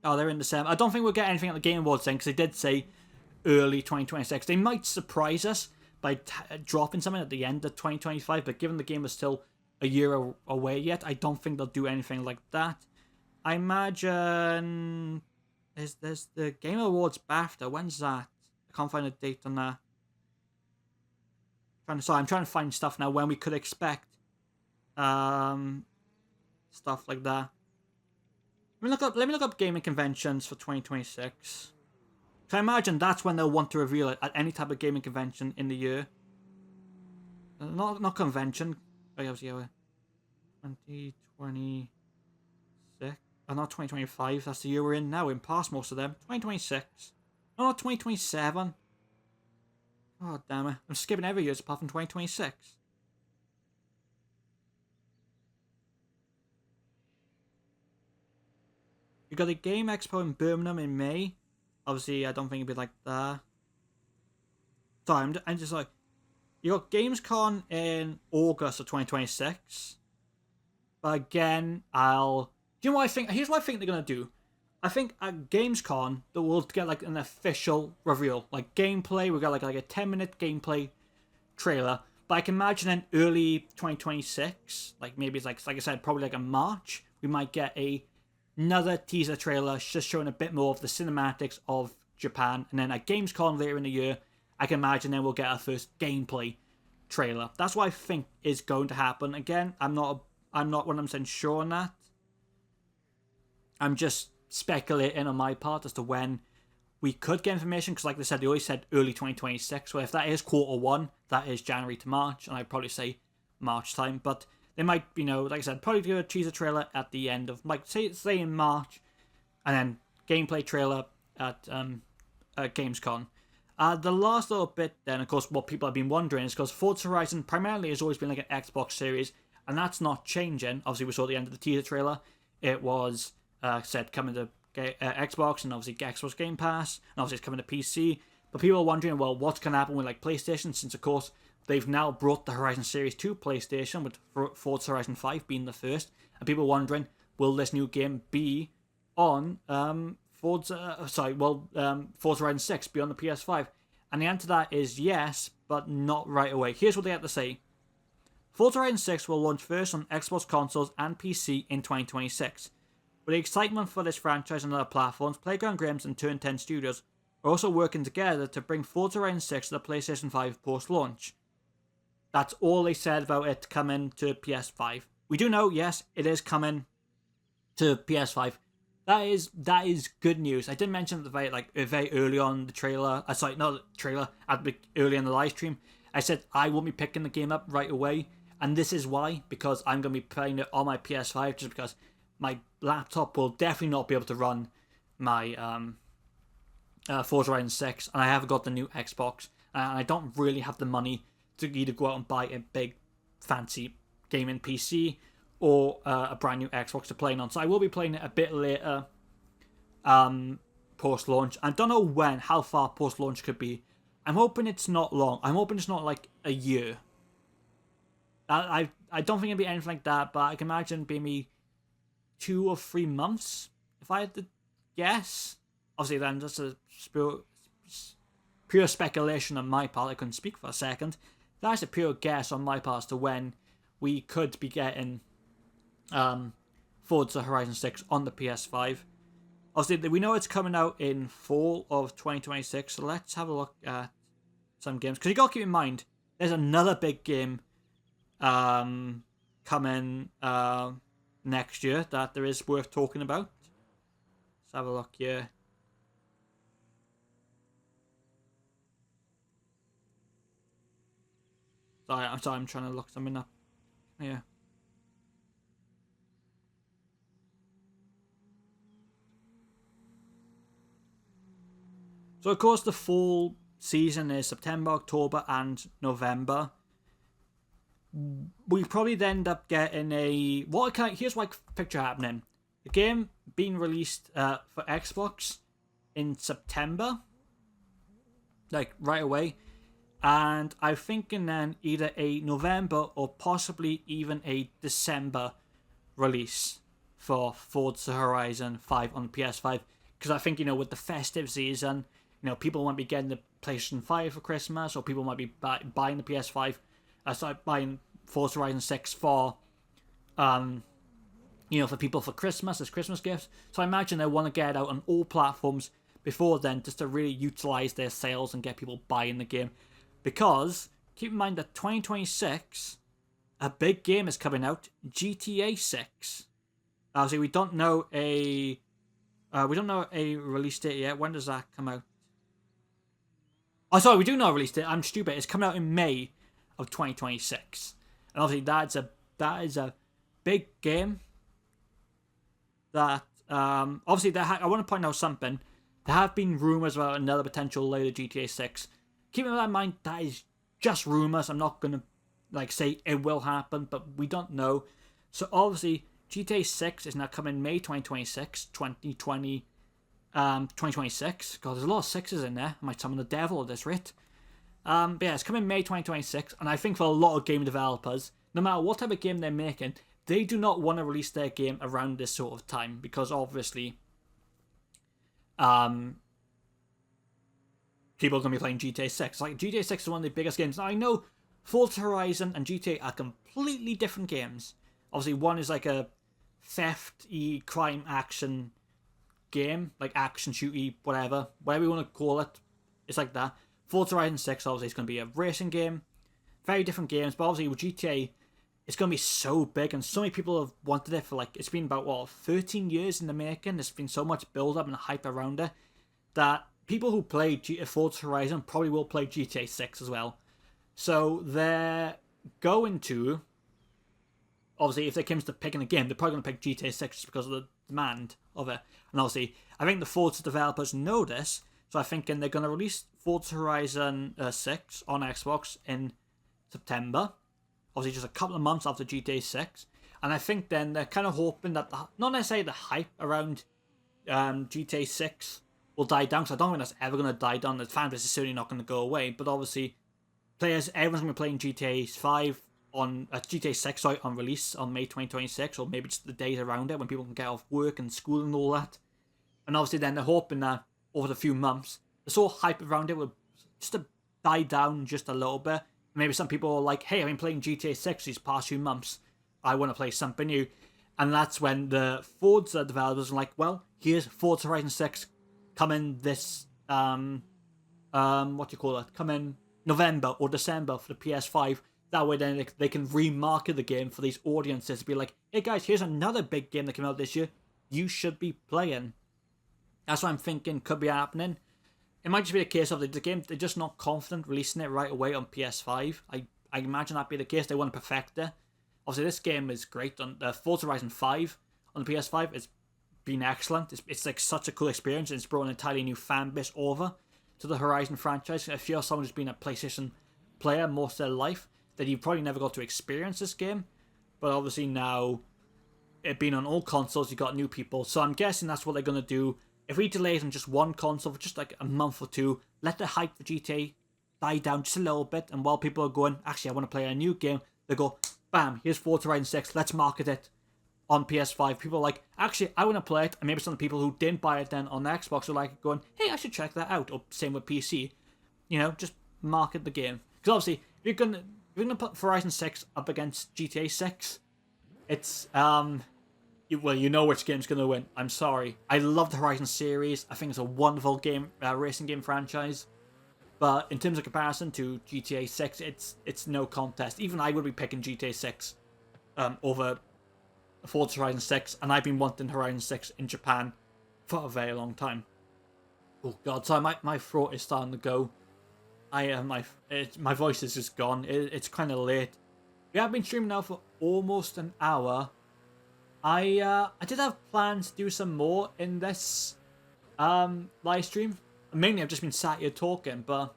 Oh, they're in December. I don't think we'll get anything at the Game Awards then, because they did say early 2026. They might surprise us by dropping something at the end of 2025, but given the game is still a year away yet, I don't think they'll do anything like that. I imagine there's the Game Awards BAFTA. When's that? I can't find a date on that. I'm trying to find stuff now when we could expect stuff like that. Let me look up gaming conventions for 2026. So I imagine that's when they'll want to reveal it, at any type of gaming convention in the year. Not convention. Oh, yeah, 2026. Oh, not 2025. That's the year we're in now. We're past most of them. 2026. No, not 2027. Oh, damn it. I'm skipping every year apart from 2026. You got a Game Expo in Birmingham in May. Obviously, I don't think it'd be like that. Sorry, I'm just like... You got Gamescom in August of 2026. But again, Do you know what I think? Here's what I think they're going to do. I think at Gamescom, they will get like an official reveal. Like gameplay, we got like a 10-minute gameplay trailer. But I can imagine in early 2026, like maybe it's like I said, probably like in March, we might get another teaser trailer just showing a bit more of the cinematics of Japan. And then at Gamescom later in the year, I can imagine then we'll get our first gameplay trailer. That's what I think is going to happen. Again, I'm not 100% sure on that. I'm just speculating on my part as to when we could get information, because like they said, they always said early 2026. So if that is Q1, that is January to March, and I'd probably say March time. But they might, like I said, probably do a teaser trailer at the end of, like, say in March, and then gameplay trailer at Gamescom. The last little bit then, of course, what people have been wondering is because Forza Horizon primarily has always been like an Xbox series, and that's not changing. Obviously, we saw at the end of the teaser trailer, it was said coming to Xbox, and obviously Xbox Game Pass, and obviously it's coming to PC. But people are wondering, well, what's going to happen with like PlayStation, since of course they've now brought the Horizon series to PlayStation, with Forza Horizon 5 being the first, and people are wondering, will this new game be on Forza Horizon 6 be on the PS5? And the answer to that is yes, but not right away. Here's what they have to say. Forza Horizon 6 will launch first on Xbox consoles and PC in 2026. With the excitement for this franchise on other platforms, Playground Games and Turn 10 Studios are also working together to bring Forza Horizon 6 to the PlayStation 5 post-launch. That's all they said about it coming to PS5. We do know, yes, it is coming to PS5. That is good news. I did mention at the very early on the trailer. Early in the live stream. I said I won't be picking the game up right away, and this is why, because I'm going to be playing it on my PS5, just because my laptop will definitely not be able to run my Forza Horizon 6, and I haven't got the new Xbox, and I don't really have the money to either go out and buy a big fancy gaming PC or a brand new Xbox to play on. So I will be playing it a bit later post-launch. I don't know how far post-launch could be. I'm hoping it's not long. I'm hoping it's not like a year. I don't think it'll be anything like that, but I can imagine maybe 2 or 3 months, if I had to guess. Obviously then, just a pure speculation on my part. I couldn't speak for a second. That's a pure guess on my part as to when we could be getting Forza Horizon 6 on the PS5. Obviously, we know it's coming out in fall of 2026, so let's have a look at some games. Because you got to keep in mind, there's another big game coming next year that there is worth talking about. Let's have a look here. I'm trying to look something up. Yeah. So, of course, the fall season is September, October, and November. We probably end up getting here's what I picture happening. The game being released for Xbox in September, like right away. And I'm thinking then either a November or possibly even a December release for Forza Horizon 5 on the PS5. Because I think, with the festive season, people might be getting the PlayStation 5 for Christmas, or people might be buying the PS5, buying Forza Horizon 6 for people for Christmas, as Christmas gifts. So I imagine they want to get it out on all platforms before then, just to really utilize their sales and get people buying the game. Because keep in mind that 2026, a big game is coming out, GTA 6. Obviously, we don't know a release date yet. When does that come out? Oh, sorry, we do know a release date. I'm stupid. It's coming out in May of 2026, and obviously that is a big game. That obviously I want to point out something. There have been rumours about another potential later GTA 6. Keep in mind, that is just rumours. I'm not going to say it will happen, but we don't know. So obviously, GTA 6 is now coming May 2026, 2026. God, there's a lot of sixes in there. I might summon the devil at this rate. But yeah, it's coming May 2026, and I think for a lot of game developers, no matter what type of game they're making, they do not want to release their game around this sort of time, because obviously people are going to be playing GTA 6. Like, GTA 6 is one of the biggest games. Now, I know Forza Horizon and GTA are completely different games. Obviously, one is like a theft-y, crime action game, like action shooty, whatever you want to call it. It's like that. Forza Horizon 6 obviously is going to be a racing game. Very different games, but obviously with GTA, it's going to be so big, and so many people have wanted it for it's been about 13 years in the making. There's been so much build up and hype around it that people who play Forza Horizon probably will play GTA 6 as well. So they're going to, obviously, if they came to picking a game, they're probably going to pick GTA 6 just because of the demand of it. And obviously, I think the Forza developers know this, so I think they're going to release Forza Horizon 6 on Xbox in September. Obviously, just a couple of months after GTA 6. And I think then they're kind of hoping that, not necessarily the hype around GTA 6 will die down, because I don't think that's ever going to die down. The fan base is certainly not going to go away. But obviously, everyone's going to be playing GTA 5 on GTA 6 on release on May 2026, or maybe just the days around it when people can get off work and school and all that. And obviously, then they're hoping that over the few months, the sort of hype around it will just to die down just a little bit. Maybe some people are like, hey, I've been playing GTA 6 these past few months. I want to play something new. And that's when the Forza developers are like, well, here's Forza Horizon 6 coming this, coming November or December for the PS5. That way then they can remarket the game for these audiences to be like, hey guys, here's another big game that came out this year. You should be playing. That's what I'm thinking could be happening. It might just be a case of the game, they're just not confident releasing it right away on PS5. I imagine that'd be the case. They want to perfect it. Obviously, this game is great. On Forza Horizon 5 on the PS5, it's been excellent. It's like such a cool experience. It's brought an entirely new fan base over to the Horizon franchise. If you're someone who's been a PlayStation player most of their life, then you probably never got to experience this game. But obviously now, it being on all consoles, you got new people. So I'm guessing that's what they're going to do. If we delay it on just one console for just like a month or two, let the hype for GTA die down just a little bit, and while people are going, actually I want to play a new game, they go, bam, here's Forza Horizon 6, let's market it on PS5. People are like, actually I want to play it, and maybe some of the people who didn't buy it then on Xbox are like going, hey, I should check that out, or same with PC. Just market the game. Because obviously, if you're gonna put Horizon 6 up against GTA 6, it's well, you know which game's going to win. I'm sorry. I love the Horizon series. I think it's a wonderful game, racing game franchise. But in terms of comparison to GTA 6, it's no contest. Even I would be picking GTA 6 over Forza Horizon 6. And I've been wanting Horizon 6 in Japan for a very long time. Oh god, sorry, my throat is starting to go. My voice is just gone. It's kind of late. We have been streaming now for almost an hour. I did have plans to do some more in this live stream. Mainly I've just been sat here talking, but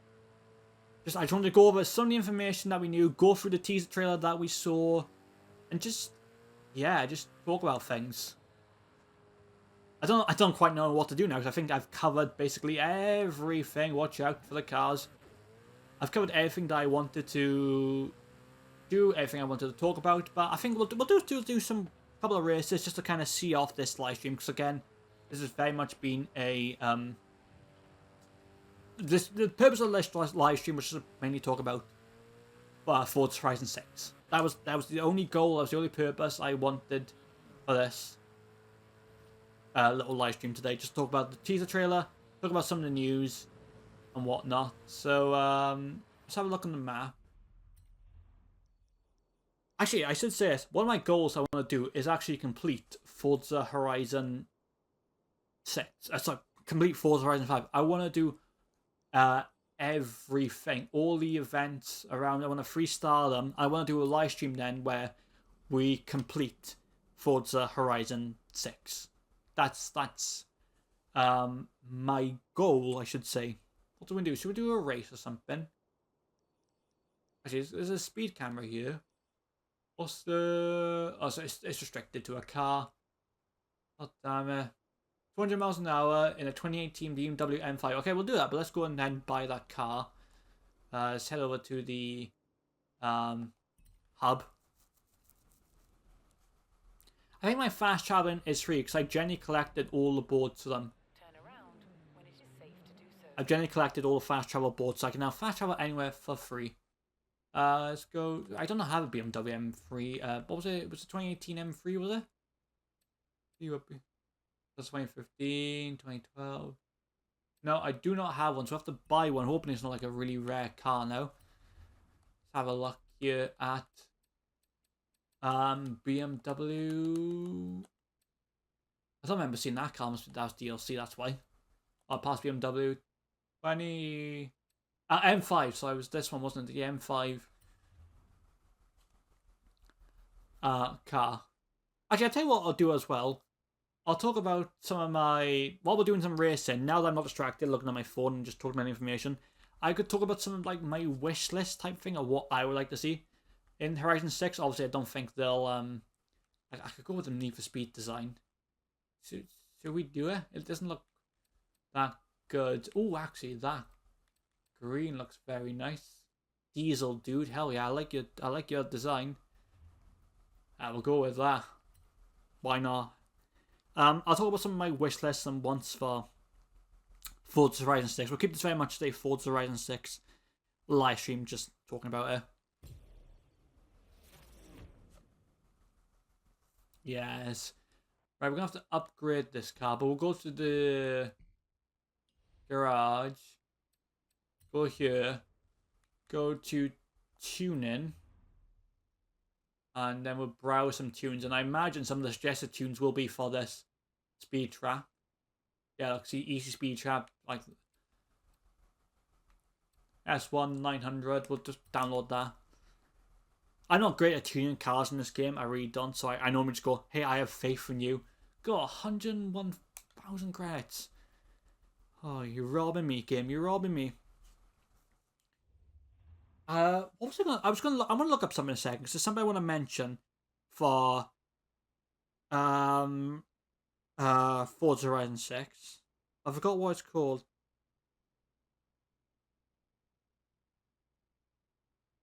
I just wanted to go over some of the information that we knew, go through the teaser trailer that we saw, and just talk about things. I don't quite know what to do now, because I think I've covered basically everything. Watch out for the cars. I've covered everything that I wanted to do, everything I wanted to talk about, but I think we'll do some couple of races just to kind of see off this live stream, because again, this has very much been a the purpose of this live stream was to mainly talk about Forza Horizon 6. That was the only goal, that was the only purpose I wanted for this little live stream today. Just talk about the teaser trailer, talk about some of the news and whatnot. So let's have a look on the map. Actually, I should say this. One of my goals I want to do is actually complete Forza Horizon 6. Sorry, complete Forza Horizon 5. I want to do everything. All the events around. I want to freestyle them. I want to do a live stream then where we complete Forza Horizon 6. That's my goal, I should say. What do we do? Should we do a race or something? Actually, there's a speed camera here. What's the... Oh, so it's restricted to a car. God damn it. 200 miles an hour in a 2018 BMW M5. Okay, we'll do that, but let's go and then buy that car. Let's head over to the hub. I think my fast traveling is free because I generally collected all the boards for them. I've generally collected all the fast travel boards, so I can now fast travel anywhere for free. Let's go. I don't know how the BMW M3. What was it? It was a 2018 M3, was it? That's 2015, 2012. No, I do not have one, so I have to buy one. Hoping it's not like a really rare car now. Let's have a look here at BMW. I don't remember seeing that car. That was DLC, that's why. I'll pass BMW 20 M5, so it was this one, wasn't it? The M5 car. Actually, I'll tell you what I'll do as well. I'll talk about some of my... While we're doing some racing, now that I'm not distracted looking at my phone and just talking about information, I could talk about some of like my wish list type thing of what I would like to see in Horizon 6. Obviously, I don't think they'll... I could go with the Need for Speed design. Should we do it? It doesn't look that good. Oh, actually, that green looks very nice. Diesel, dude. Hell yeah, I like your design. We'll go with that. Why not? I'll talk about some of my wish lists and wants for Forza Horizon 6. We'll keep this very much a Forza Horizon 6 live stream, just talking about it. Yes. Right, we're going to have to upgrade this car, but we'll go to the garage. Go here. Go to tuning. And then we'll browse some tunes. And I imagine some of the suggested tunes will be for this speed trap. Yeah, look, see, easy speed trap. Like S1 900. We'll just download that. I'm not great at tuning cars in this game. I really don't. So I normally just go, hey, I have faith in you. Got 101,000 credits. Oh, you're robbing me, game. You're robbing me. What was I gonna look up something in a second because there's something I want to mention for Forza Horizon 6. I forgot what it's called.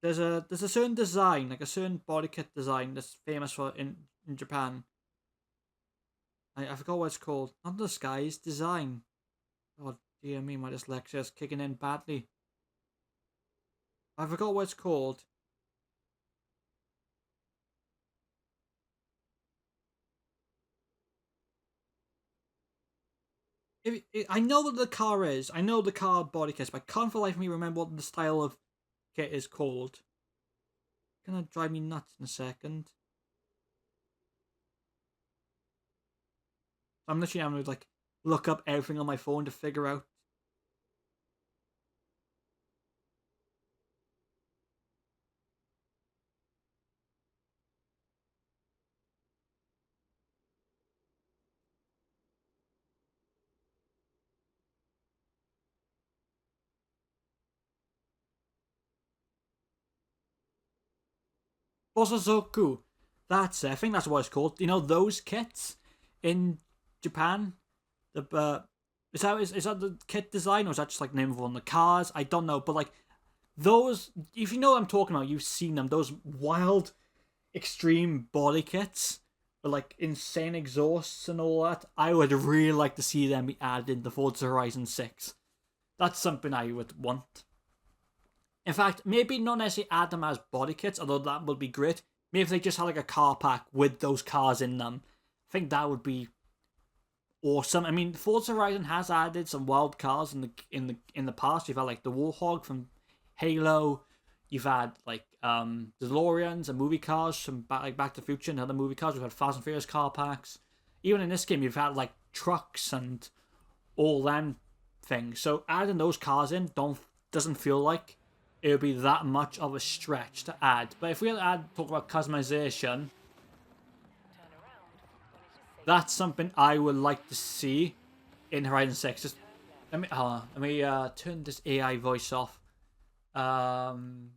There's a certain design, like a certain body kit design that's famous for in Japan. I forgot what it's called. Not the Skies design. Oh dear me, my dyslexia is kicking in badly. I forgot what it's called. I know what the car is. I know the car body kit, but I can't for the life of me remember what the style of kit is called. It's gonna drive me nuts in a second. I'm literally having to like look up everything on my phone to figure out. Bosozoku. That's it. I think that's what it's called. You know those kits in Japan? Is that the kit design or is that just like the name of one of the cars? I don't know, but like those, if you know what I'm talking about, you've seen them. Those wild, extreme body kits with like insane exhausts and all that. I would really like to see them be added into Forza Horizon 6. That's something I would want. In fact, maybe not necessarily add them as body kits, although that would be great. Maybe if they just had like a car pack with those cars in them, I think that would be awesome. I mean, Forza Horizon has added some wild cars in the past. You've had like the Warthog from Halo. You've had like DeLoreans and movie cars from Back to the Future and other movie cars. We've had Fast and Furious car packs. Even in this game, you've had like trucks and all them things. So adding those cars in doesn't feel like it would be that much of a stretch to add. But if we talk about customization, that's something I would like to see. in Horizon 6. Just let me turn this AI voice off. Audio.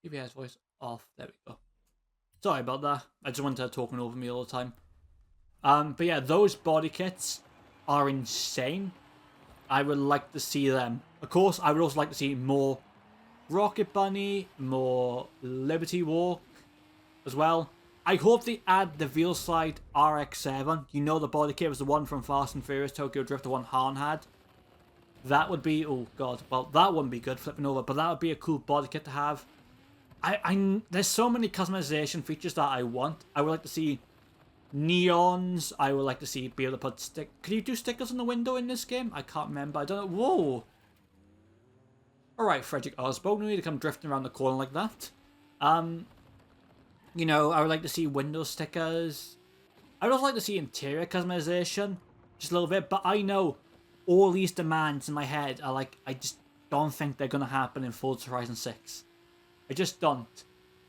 GPS voice off. There we go. Sorry about that. I just wanted her talking over me all the time. But yeah, those body kits are insane. I would like to see them. Of course, I would also like to see more Rocket Bunny, more Liberty Walk as well. I hope they add the Veilslide RX-7. You know the body kit was the one from Fast and Furious Tokyo Drift, the one Han had. That would be, oh god, well that wouldn't be good flipping over, but that would be a cool body kit to have. There's so many customization features that I want. I would like to see neons. I would like to see be able to put Can you do stickers on the window in this game? I can't remember. I don't know. Whoa. Alright, Frederick Osborne, no need to come drifting around the corner like that. You know, I would like to see window stickers. I would also like to see interior customization. Just a little bit. But I know all these demands in my head are like, I just don't think they're going to happen in Forza Horizon 6. I just don't.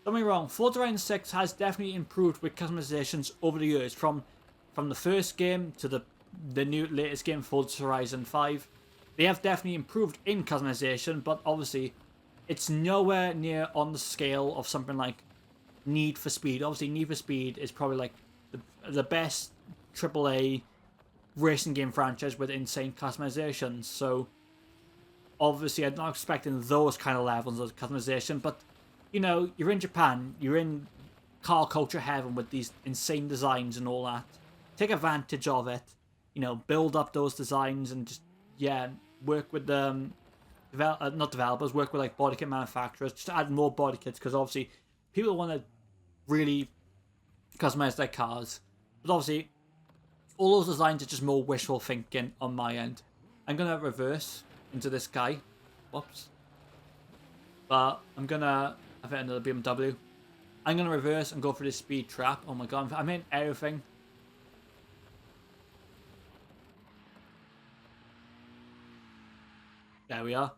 Don't get me wrong, Forza Horizon 6 has definitely improved with customizations over the years. From the first game to the new latest game, Forza Horizon 5. They have definitely improved in customization, but obviously it's nowhere near on the scale of something like Need for Speed. Obviously, Need for Speed is probably like the best AAA racing game franchise with insane customizations. So obviously, I'm not expecting those kind of levels of customization, but you know, you're in Japan, you're in car culture heaven with these insane designs and all that. Take advantage of it, you know, build up those designs and just, yeah, work with the not developers, work with like body kit manufacturers, just to add more body kits, because obviously people want to really customize their cars. But obviously, all those designs are just more wishful thinking on my end. I'm going to reverse into this guy. Whoops. But I'm going to have it another BMW. I'm going to reverse and go for this speed trap. Oh my god, I'm in everything. There we are.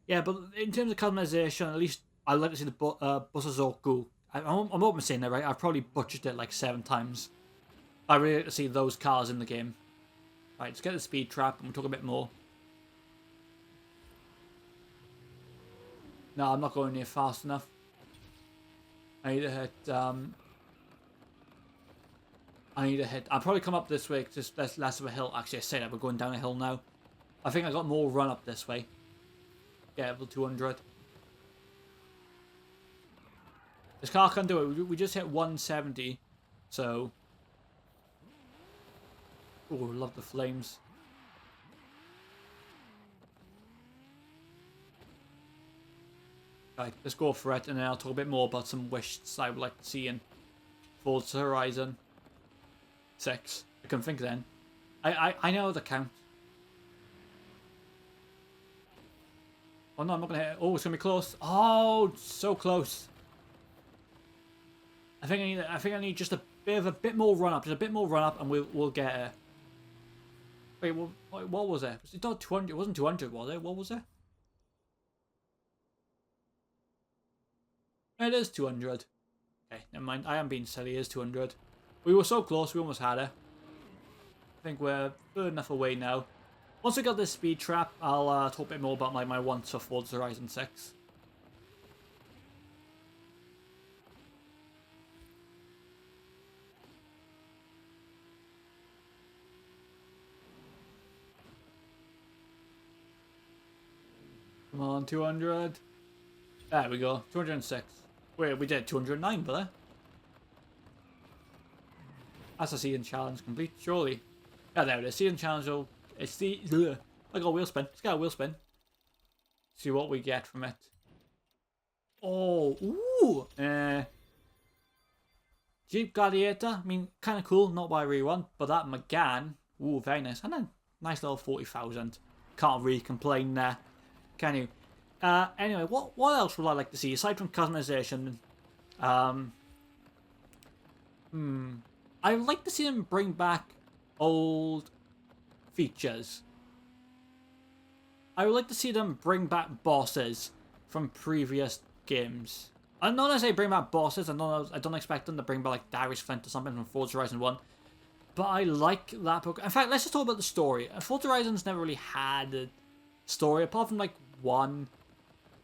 Yeah, but in terms of customization, at least I'd like to see the Bosazoku. I'm hoping saying that right. I've probably butchered it like 7 times. I really like to see those cars in the game. Right, let's get the speed trap and we'll talk a bit more. No, I'm not going near fast enough. I need to hit, I'll probably come up this way, just less of a hill. Actually, I say that, we're going down a hill now. I think I got more run up this way. Yeah, level 200. This car can do it. We just hit 170. So. Oh, love the flames. Right, let's go for it, and then I'll talk a bit more about some wishes I would like to see in Forza Horizon 6. I can think then. I know the count. Oh no, I'm not gonna hit it. Oh, it's gonna be close. Oh, so close. I think I need just a bit more run up, and we'll get it. Wait, what was it? Was it not 200? It wasn't 200, was it? What was it? It is 200. Okay, never mind. I am being silly. It is 200. We were so close. We almost had it. I think we're good enough away now. Once we got this speed trap, I'll talk a bit more about my wants for Forza Horizon 6. Come on, 200. There we go. 206. Wait, we did 209, brother. That's a season challenge complete, surely. Yeah, there it is. Season challenge. Oh, it's the. Ugh. I got a wheel spin. Let's get a wheel spin. See what we get from it. Oh, ooh. Jeep Gladiator. I mean, kind of cool. Not what I really want, but that Megane. Ooh, very nice. And then nice little 40,000. Can't really complain there, can you? Anyway, what else would I like to see aside from customization? I would like to see them bring back old features. I would like to see them bring back bosses from previous games. I'm not gonna say bring back bosses. I don't expect them to bring back like Darius Flint or something from Forza Horizon 1. but I like that book. In fact, let's just talk about the story. Forza Horizon's never really had a story, apart from like one.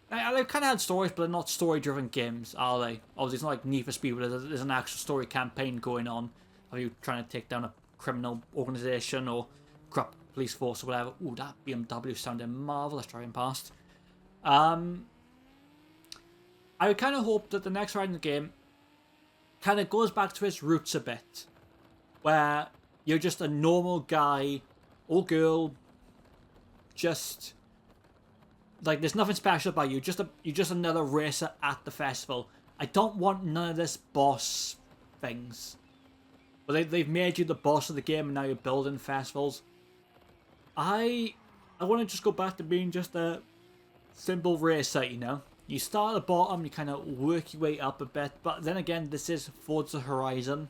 They've kind of had stories, but they're not story-driven games, are they? Obviously, it's not like Need for Speed, where there's an actual story campaign going on. Are you trying to take down a criminal organization or corrupt police force or whatever? Ooh, that BMW sounded marvelous driving past. I would kind of hope that the next Horizon game kind of goes back to its roots a bit, where you're just a normal guy or girl, just like there's nothing special about you. You're just another racer at the festival. I don't want none of this boss things. But they've made you the boss of the game, and now you're building festivals. I want to just go back to being just a simple racer, you know. You start at the bottom, you kind of work your way up a bit, but then again, this is Forza Horizon,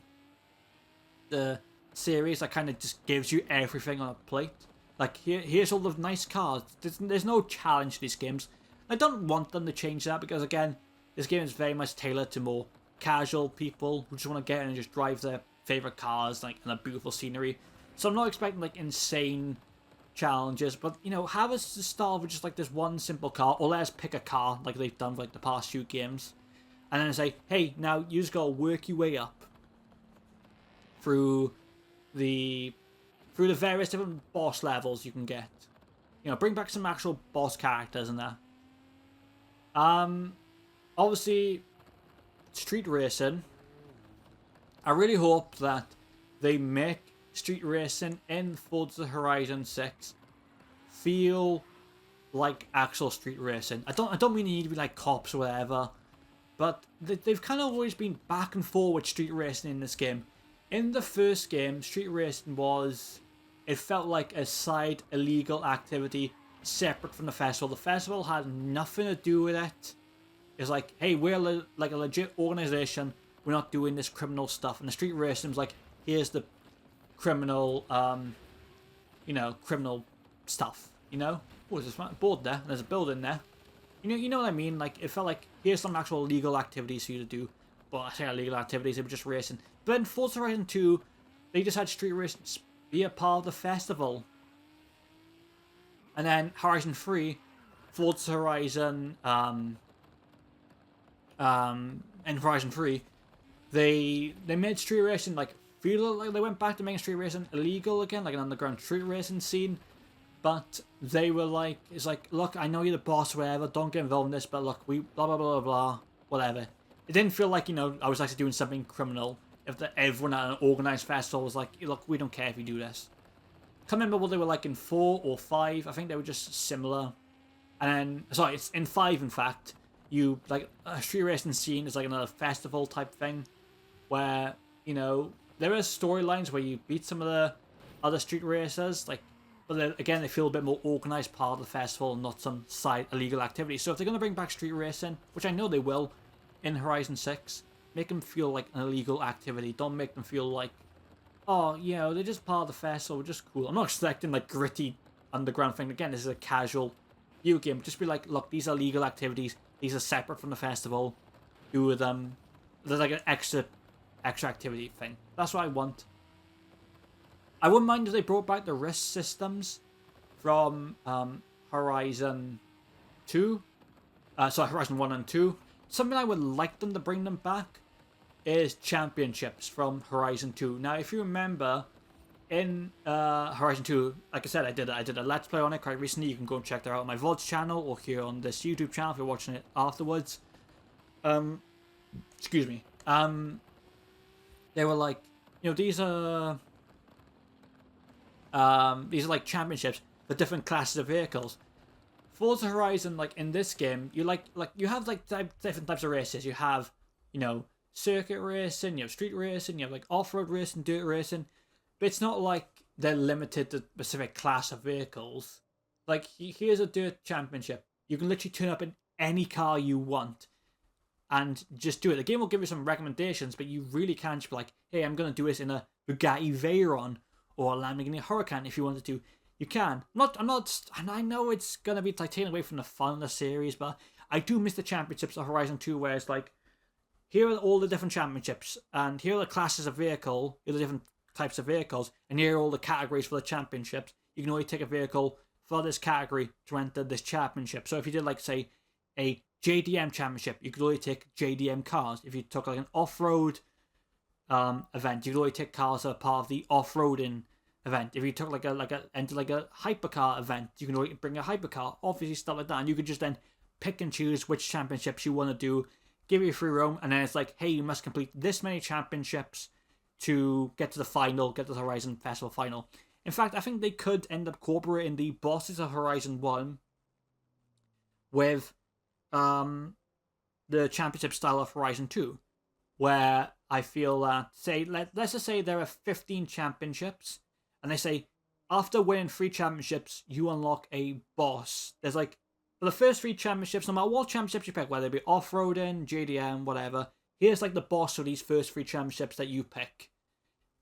the series that kind of just gives you everything on a plate. Like, here's all the nice cars. There's no challenge to these games. I don't want them to change that, because again, this game is very much tailored to more casual people who just want to get in and just drive their favorite cars, like, in a beautiful scenery. So I'm not expecting, like, insane challenges, but, you know, have us start with just like this one simple car, or let us pick a car like they've done for like the past few games, and then say, hey, now you just gotta work your way up through the various different boss levels you can get. You know, bring back some actual boss characters and that. Obviously, street racing. I really hope that they make street racing in Forza Horizon 6 feel like actual street racing. I don't mean you need to be like cops or whatever, but they've kind of always been back and forward street racing in this game. In the first game, street racing it felt like a side illegal activity separate from the festival. The festival had nothing to do with it. It's like, hey, we're like a legit organization. We're not doing this criminal stuff. And the street racing was like, here's the criminal, criminal stuff, you know? Oh, there's a board there. There's a building there. You know what I mean? Like, it felt like, here's some actual legal activities for you to do. Well, I say illegal activities, they were just racing. But in Forza Horizon 2, they just had street racing be a part of the festival. And then Horizon 3, Forza Horizon, and Horizon 3, they made street racing, like, feel like they went back to making street racing illegal again, like an underground street racing scene. But they were like, it's like, look, I know you're the boss, whatever, don't get involved in this, but look, we blah blah blah blah, whatever. It didn't feel like, you know, I was actually doing something criminal. If everyone at an organized festival was like, look, we don't care if you do this. I can't remember what they were like in 4 or 5. I think they were just similar. And then, sorry, it's in 5, in fact, you, like, a street racing scene is like another festival type thing, where, you know, there are storylines where you beat some of the other street racers, like, but again, they feel a bit more organized part of the festival, not some side illegal activity. So if they're going to bring back street racing, which I know they will in Horizon 6, make them feel like an illegal activity. Don't make them feel like, oh, you know, they're just part of the festival, just cool. I'm not expecting, like, gritty underground thing. Again, this is a casual video game. Just be like, look, these are legal activities. These are separate from the festival. Do them. There's like an extra activity thing. That's what I want. I wouldn't mind if they brought back the wrist systems from Horizon 2. Horizon 1 and 2. Something I would like them to bring them back is championships from Horizon 2. Now, if you remember, in Horizon 2, like I said, I did a Let's Play on it quite recently. You can go and check that out on my VODs channel or here on this YouTube channel if you're watching it afterwards. Excuse me. They were like, you know, these are like championships for different classes of vehicles. Forza Horizon, like in this game, you you have like different types of races. You have, you know, circuit racing, you have street racing, you have like off-road racing, dirt racing. But it's not like they're limited to a specific class of vehicles. Like, here's a dirt championship. You can literally turn up in any car you want and just do it. The game will give you some recommendations, but you really can't just be like, hey, I'm going to do this in a Bugatti Veyron or a Lamborghini Huracan if you wanted to. You can. I'm not, and I know it's going to be like taken away from the fun of the series, but I do miss the championships of Horizon 2 where it's like, here are all the different championships, and here are the classes of vehicle, here are the different types of vehicles, and here are all the categories for the championships. You can only take a vehicle for this category to enter this championship. So if you did, like, say, a JDM championship, you could only take JDM cars. If you took like an off-road event, you could only take cars that are part of the off-roading event. If you took like a hypercar event, you can only bring a hypercar. Obviously, stuff like that, and you could just then pick and choose which championships you want to do. Give you free roam, and then it's like, hey, you must complete this many championships to get to the final, get to the Horizon Festival final. In fact, I think they could end up incorporating the bosses of Horizon 1 with the championship style of Horizon 2, where I feel that, say, let's just say there are 15 championships, and they say, after winning 3 championships, you unlock a boss. There's like, for the first 3 championships, no matter what championships you pick, whether it be off-roading, JDM, whatever, here's like the boss of these first 3 championships that you pick.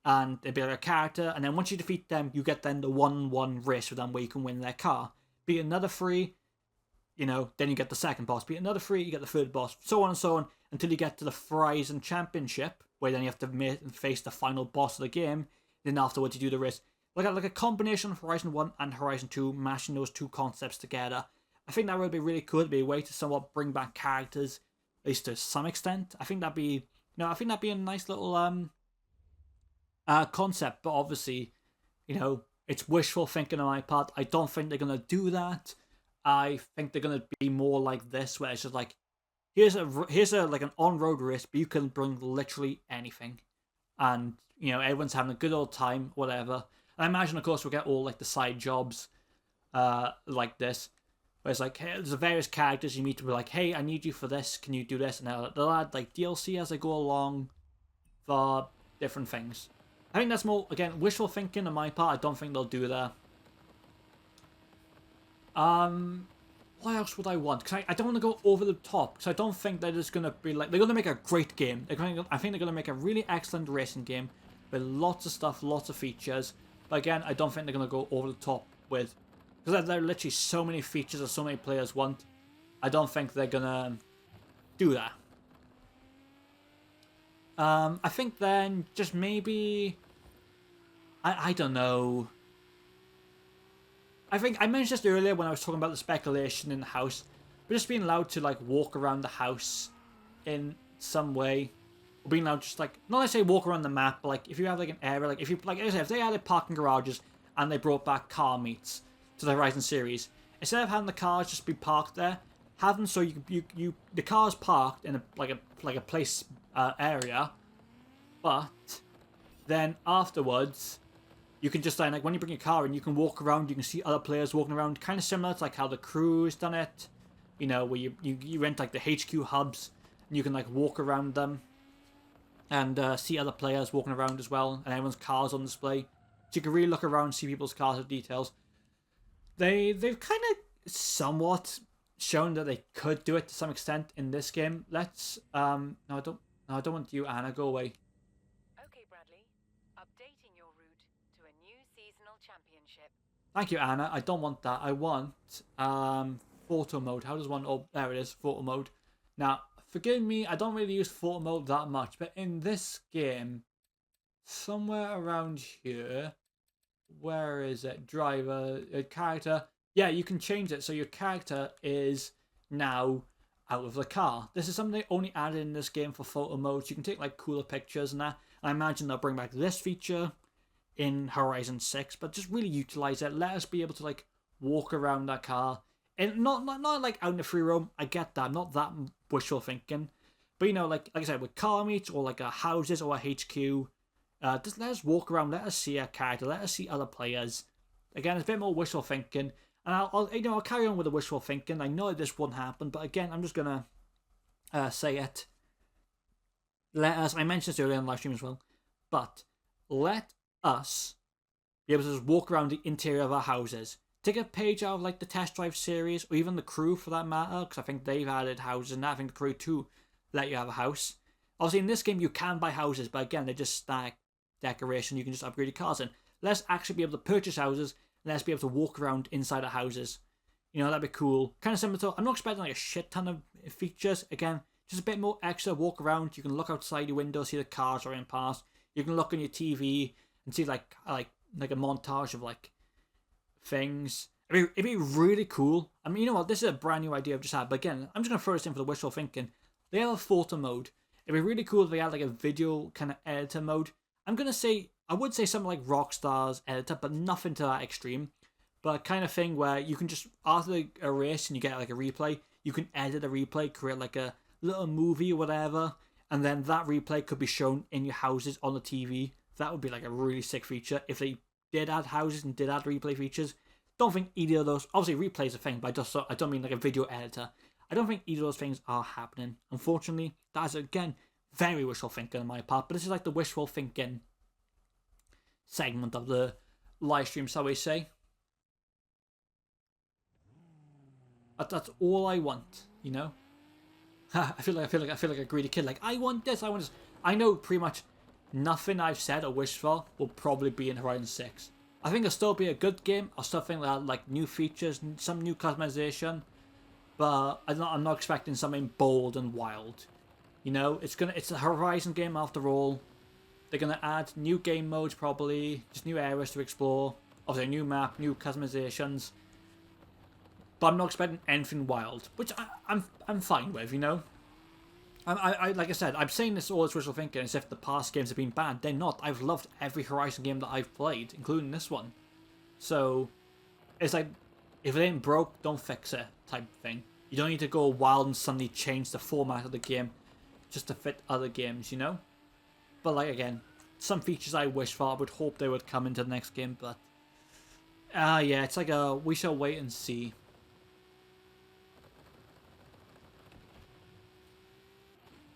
And it'd be like a character, and then once you defeat them, you get then the 1-1 race with them where you can win their car. Beat another 3, then you get the second boss. Beat another 3, you get the third boss. So on and so on, until you get to the Horizon Championship, where then you have to face the final boss of the game. Then afterwards you do the race. Like a combination of Horizon 1 and Horizon 2, mashing those 2 concepts together. I think that would be really cool. It'd be a way to somewhat bring back characters, at least to some extent. I think that'd be, a nice little concept. But obviously, it's wishful thinking on my part. I don't think they're gonna do that. I think they're gonna be more like this, where it's just like, here's a like an on-road race, but you can bring literally anything, and everyone's having a good old time, whatever. And I imagine, of course, we'll get all like the side jobs, like this. Where it's like, hey, there's various characters you meet to be like, hey, I need you for this, can you do this? And they'll add like DLC as they go along for different things. I think that's more, again, wishful thinking on my part. I don't think they'll do that. What else would I want? Because I don't want to go over the top, because I don't think they're just going to be like, they're going to make a great game. I think they're going to make a really excellent racing game with lots of stuff, lots of features. But again, I don't think they're going to go over the top with, because there are literally so many features that so many players want. I don't think they're going to do that. I think then just maybe, I don't know. I think I mentioned this earlier when I was talking about the speculation in the house, but just being allowed to like walk around the house in some way, or being allowed to just like, not necessarily walk around the map, but like if you have like an area, like if they added parking garages and they brought back car meets to the Horizon series, instead of having the cars just be parked there, have them so you the cars parked in a place area, but then afterwards you can just like when you bring your car in, you can walk around, you can see other players walking around, kind of similar to like how the crew's done it, where you rent like the HQ hubs and you can like walk around them and see other players walking around as well, and everyone's cars on display, so you can really look around, see people's cars with details. They've kind of somewhat shown that they could do it to some extent in this game. Let's no, I don't want you, Anna, go away. Okay, Bradley, updating your route to a new seasonal championship. Thank you, Anna. I don't want that. I want photo mode. How does one? Oh, there it is, photo mode. Now, forgive me, I don't really use photo mode that much, but in this game, somewhere around here, where is it? Driver, character. Yeah, you can change it so your character is now out of the car. This is something they only added in this game for photo mode, so you can take like cooler pictures and that. I imagine they'll bring back this feature in Horizon 6, but just really utilize it. Let us be able to like walk around that car, and not like out in the free roam. I get that, not that wishful thinking, but like I said, with car meets or like houses or a HQ, just let us walk around, let us see our character, let us see other players. Again, it's a bit more wishful thinking, and I'll carry on with the wishful thinking. I know this won't happen, but again, I'm just gonna say it. Let us. I mentioned this earlier in the live stream as well, but let us be able to just walk around the interior of our houses. Take a page out of like the Test Drive series, or even the Crew for that matter, because I think they've added houses, and I think the Crew too let you have a house. Obviously, in this game you can buy houses, but again, they're just static decoration. You can just upgrade your cars in. Let's actually be able to purchase houses. Let's be able to walk around inside our houses. That'd be cool. Kind of similar to, I'm not expecting like a shit ton of features. Again, just a bit more extra walk around. You can look outside your window, see the cars running past. You can look on your TV and see like a montage of like things. It'd be really cool. I mean, you know what? This is a brand new idea I've just had. But again, I'm just gonna throw this in for the wishful thinking. They have a photo mode. It'd be really cool if they had like a video kind of editor mode. I would say something like Rockstar's editor, but nothing to that extreme. But a kind of thing where you can just, after a race and you get like a replay, you can edit a replay, create like a little movie or whatever, and then that replay could be shown in your houses on the TV. That would be like a really sick feature if they did add houses and did add replay features. Don't think either of those, obviously replay is a thing, but I don't mean like a video editor. I don't think either of those things are happening. Unfortunately, that is again very wishful thinking on my part, but this is like the wishful thinking segment of the live stream, shall we say. That's all I want, you know. I feel like a greedy kid. Like, I want this. I want this. I know pretty much nothing I've said or wished for will probably be in Horizon 6. I think it'll still be a good game. I'll still think that like new features, some new customization, but I'm not expecting something bold and wild. You know, it's a Horizon game after all. They're gonna add new game modes probably, just new areas to explore. Obviously, a new map, new customizations. But I'm not expecting anything wild, which I'm fine with, you know. I like I said, I'm saying this all as wishful thinking as if the past games have been bad. They're not. I've loved every Horizon game that I've played, including this one. So it's like, if it ain't broke, don't fix it type thing. You don't need to go wild and suddenly change the format of the game just to fit other games, you know. But like again, some features I wish for, I would hope they would come into the next game. But yeah, it's like we shall wait and see.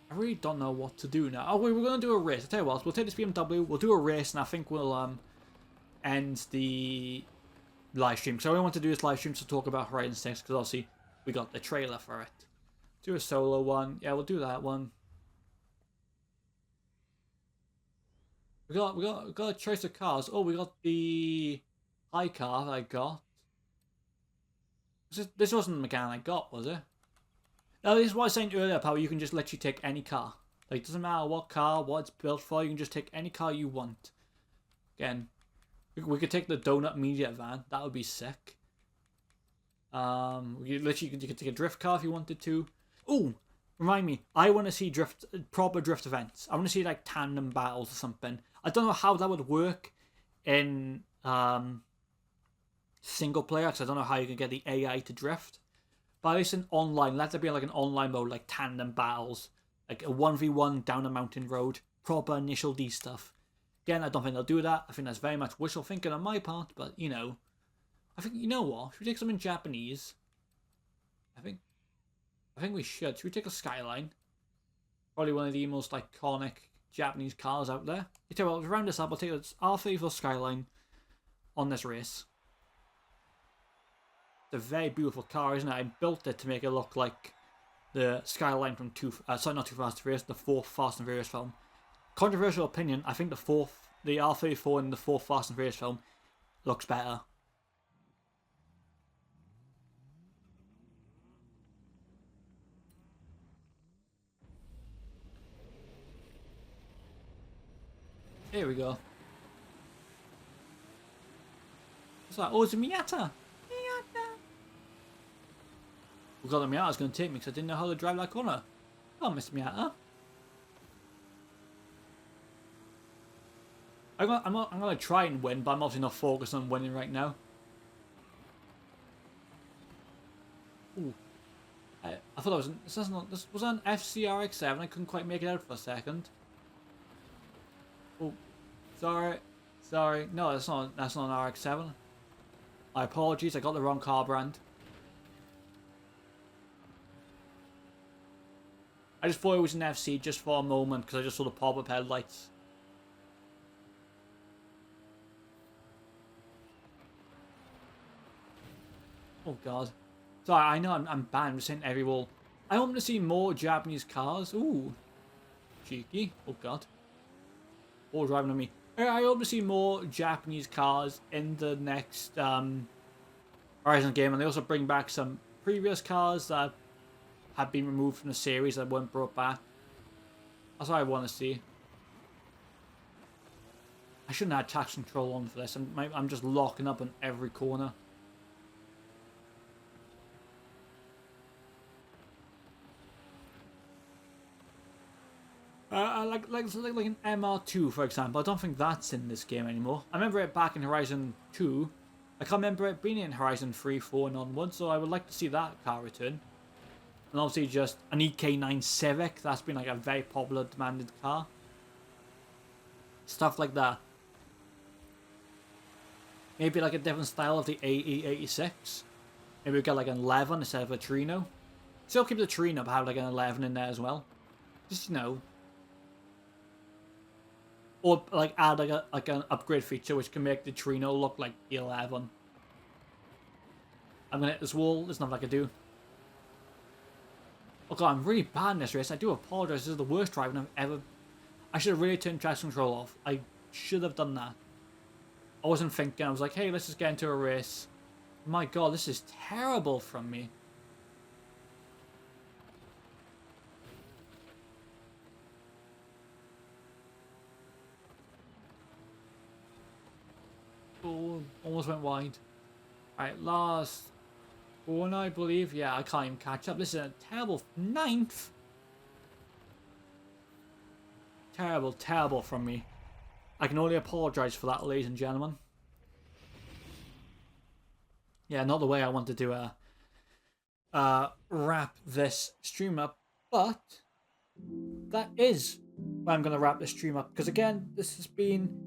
I really don't know what to do now. Oh, we're going to do a race. I'll tell you what, we'll take this BMW, we'll do a race, and I think we'll end the live stream. So I only want to do this live stream to talk about Horizon 6, because obviously we got the trailer for it. Do a solo one. Yeah, we'll do that one. We got a choice of cars. Oh, we got the high car that I got. This wasn't the Megane I got, was it? No, this is what I was saying earlier about how you can just literally take any car. Like, it doesn't matter what car, what it's built for, you can just take any car you want. Again, we could take the donut media van. That would be sick. You could take a drift car if you wanted to. Ooh, remind me, I want to see proper drift events. I want to see like tandem battles or something. I don't know how that would work in single player, because I don't know how you can get the AI to drift. But at least in online, let there be like an online mode, like tandem battles, like a 1v1 down a mountain road, proper initial D stuff. Again, I don't think they'll do that. I think that's very much wishful thinking on my part, but you know, I think, you know what? Should we take something Japanese? I think we should. Should we take a Skyline? Probably one of the most iconic Japanese cars out there. You tell me what, to round this up, I'll take this R34 Skyline on this race. It's a very beautiful car, isn't it? I built it to make it look like the Skyline from not Too Fast and Furious, the fourth Fast and Furious film. Controversial opinion, I think the R34 in the fourth Fast and Furious film looks better. Here we go. It's like, oh, it's a Miata! I forgot the Miata's going to take me because I didn't know how to drive that corner. Oh, Mr. Miata. I'm going to try and win, but I'm obviously not focused on winning right now. Ooh. I thought that was an FCRX7. I couldn't quite make it out for a second. Oh, sorry. No, that's not an RX7. My apologies. I got the wrong car brand. I just thought it was an FC just for a moment because I just saw the pop-up headlights. Oh god. Sorry, I know I'm banned. I'm just saying every wall. I want to see more Japanese cars. Ooh. Cheeky. Oh god. All driving on me. I hope to see more Japanese cars in the next Horizon game, and they also bring back some previous cars that have been removed from the series that weren't brought back. That's what I want to see. I shouldn't have traction control on for this. I'm just locking up in every corner. Like an MR2, for example. I don't think that's in this game anymore. I remember it back in Horizon 2. I can't remember it being in Horizon 3, 4 and onwards, so I would like to see that car return. And obviously just an EK9 Civic. That's been like a very popular, demanded car. Stuff like that. Maybe like a different style of the AE86. Maybe we get like an 11 instead of a Trino. Still keep the Trino, but have like an 11 in there as well. Just, you know. Or like add like an upgrade feature which can make the Trino look like the 11. I'm gonna hit this wall. There's nothing I can do. Oh god, I'm really bad in this race. I do apologize. This is the worst driving I've ever... I should have really turned traction control off. I should have done that. I wasn't thinking. I was like, hey, let's just get into a race. My god, this is terrible from me. Oh, almost went wide. Alright, last one, I believe. Yeah, I can't even catch up. This is a terrible 9th. Terrible, terrible from me. I can only apologise for that, ladies and gentlemen. Yeah, not the way I wanted to wrap this stream up, but that is where I'm going to wrap this stream up. Because again, this has been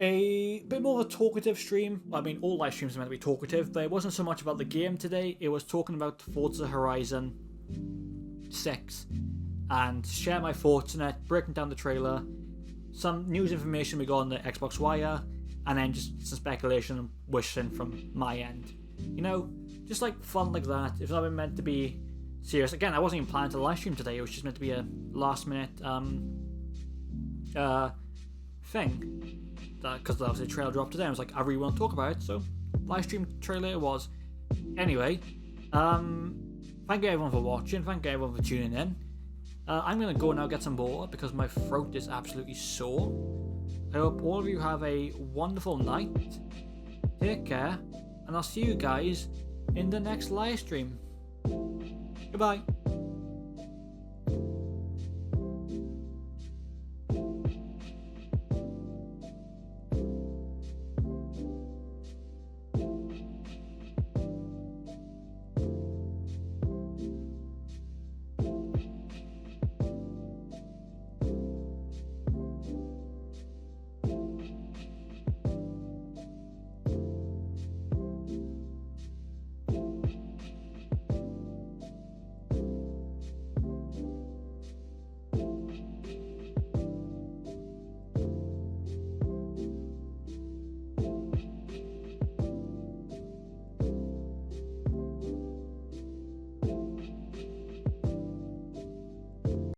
a bit more of a talkative stream. I mean, all live streams are meant to be talkative, but it wasn't so much about the game today. It was talking about Forza Horizon 6 and share my thoughts on it, breaking down the trailer, some news information we got on the Xbox Wire, and then just some speculation and wishing from my end. You know, just like fun like that. It's not meant to be serious. Again, I wasn't even planning to live stream today. It was just meant to be a last minute thing. Because that was a trailer drop today. I was like, I really want to talk about it, so live stream trailer it was. Anyway, thank you everyone for watching. Thank you everyone for tuning in. I'm going to go now get some water because my throat is absolutely sore. I hope all of you have a wonderful night. Take care, and I'll see you guys in the next live stream. Goodbye.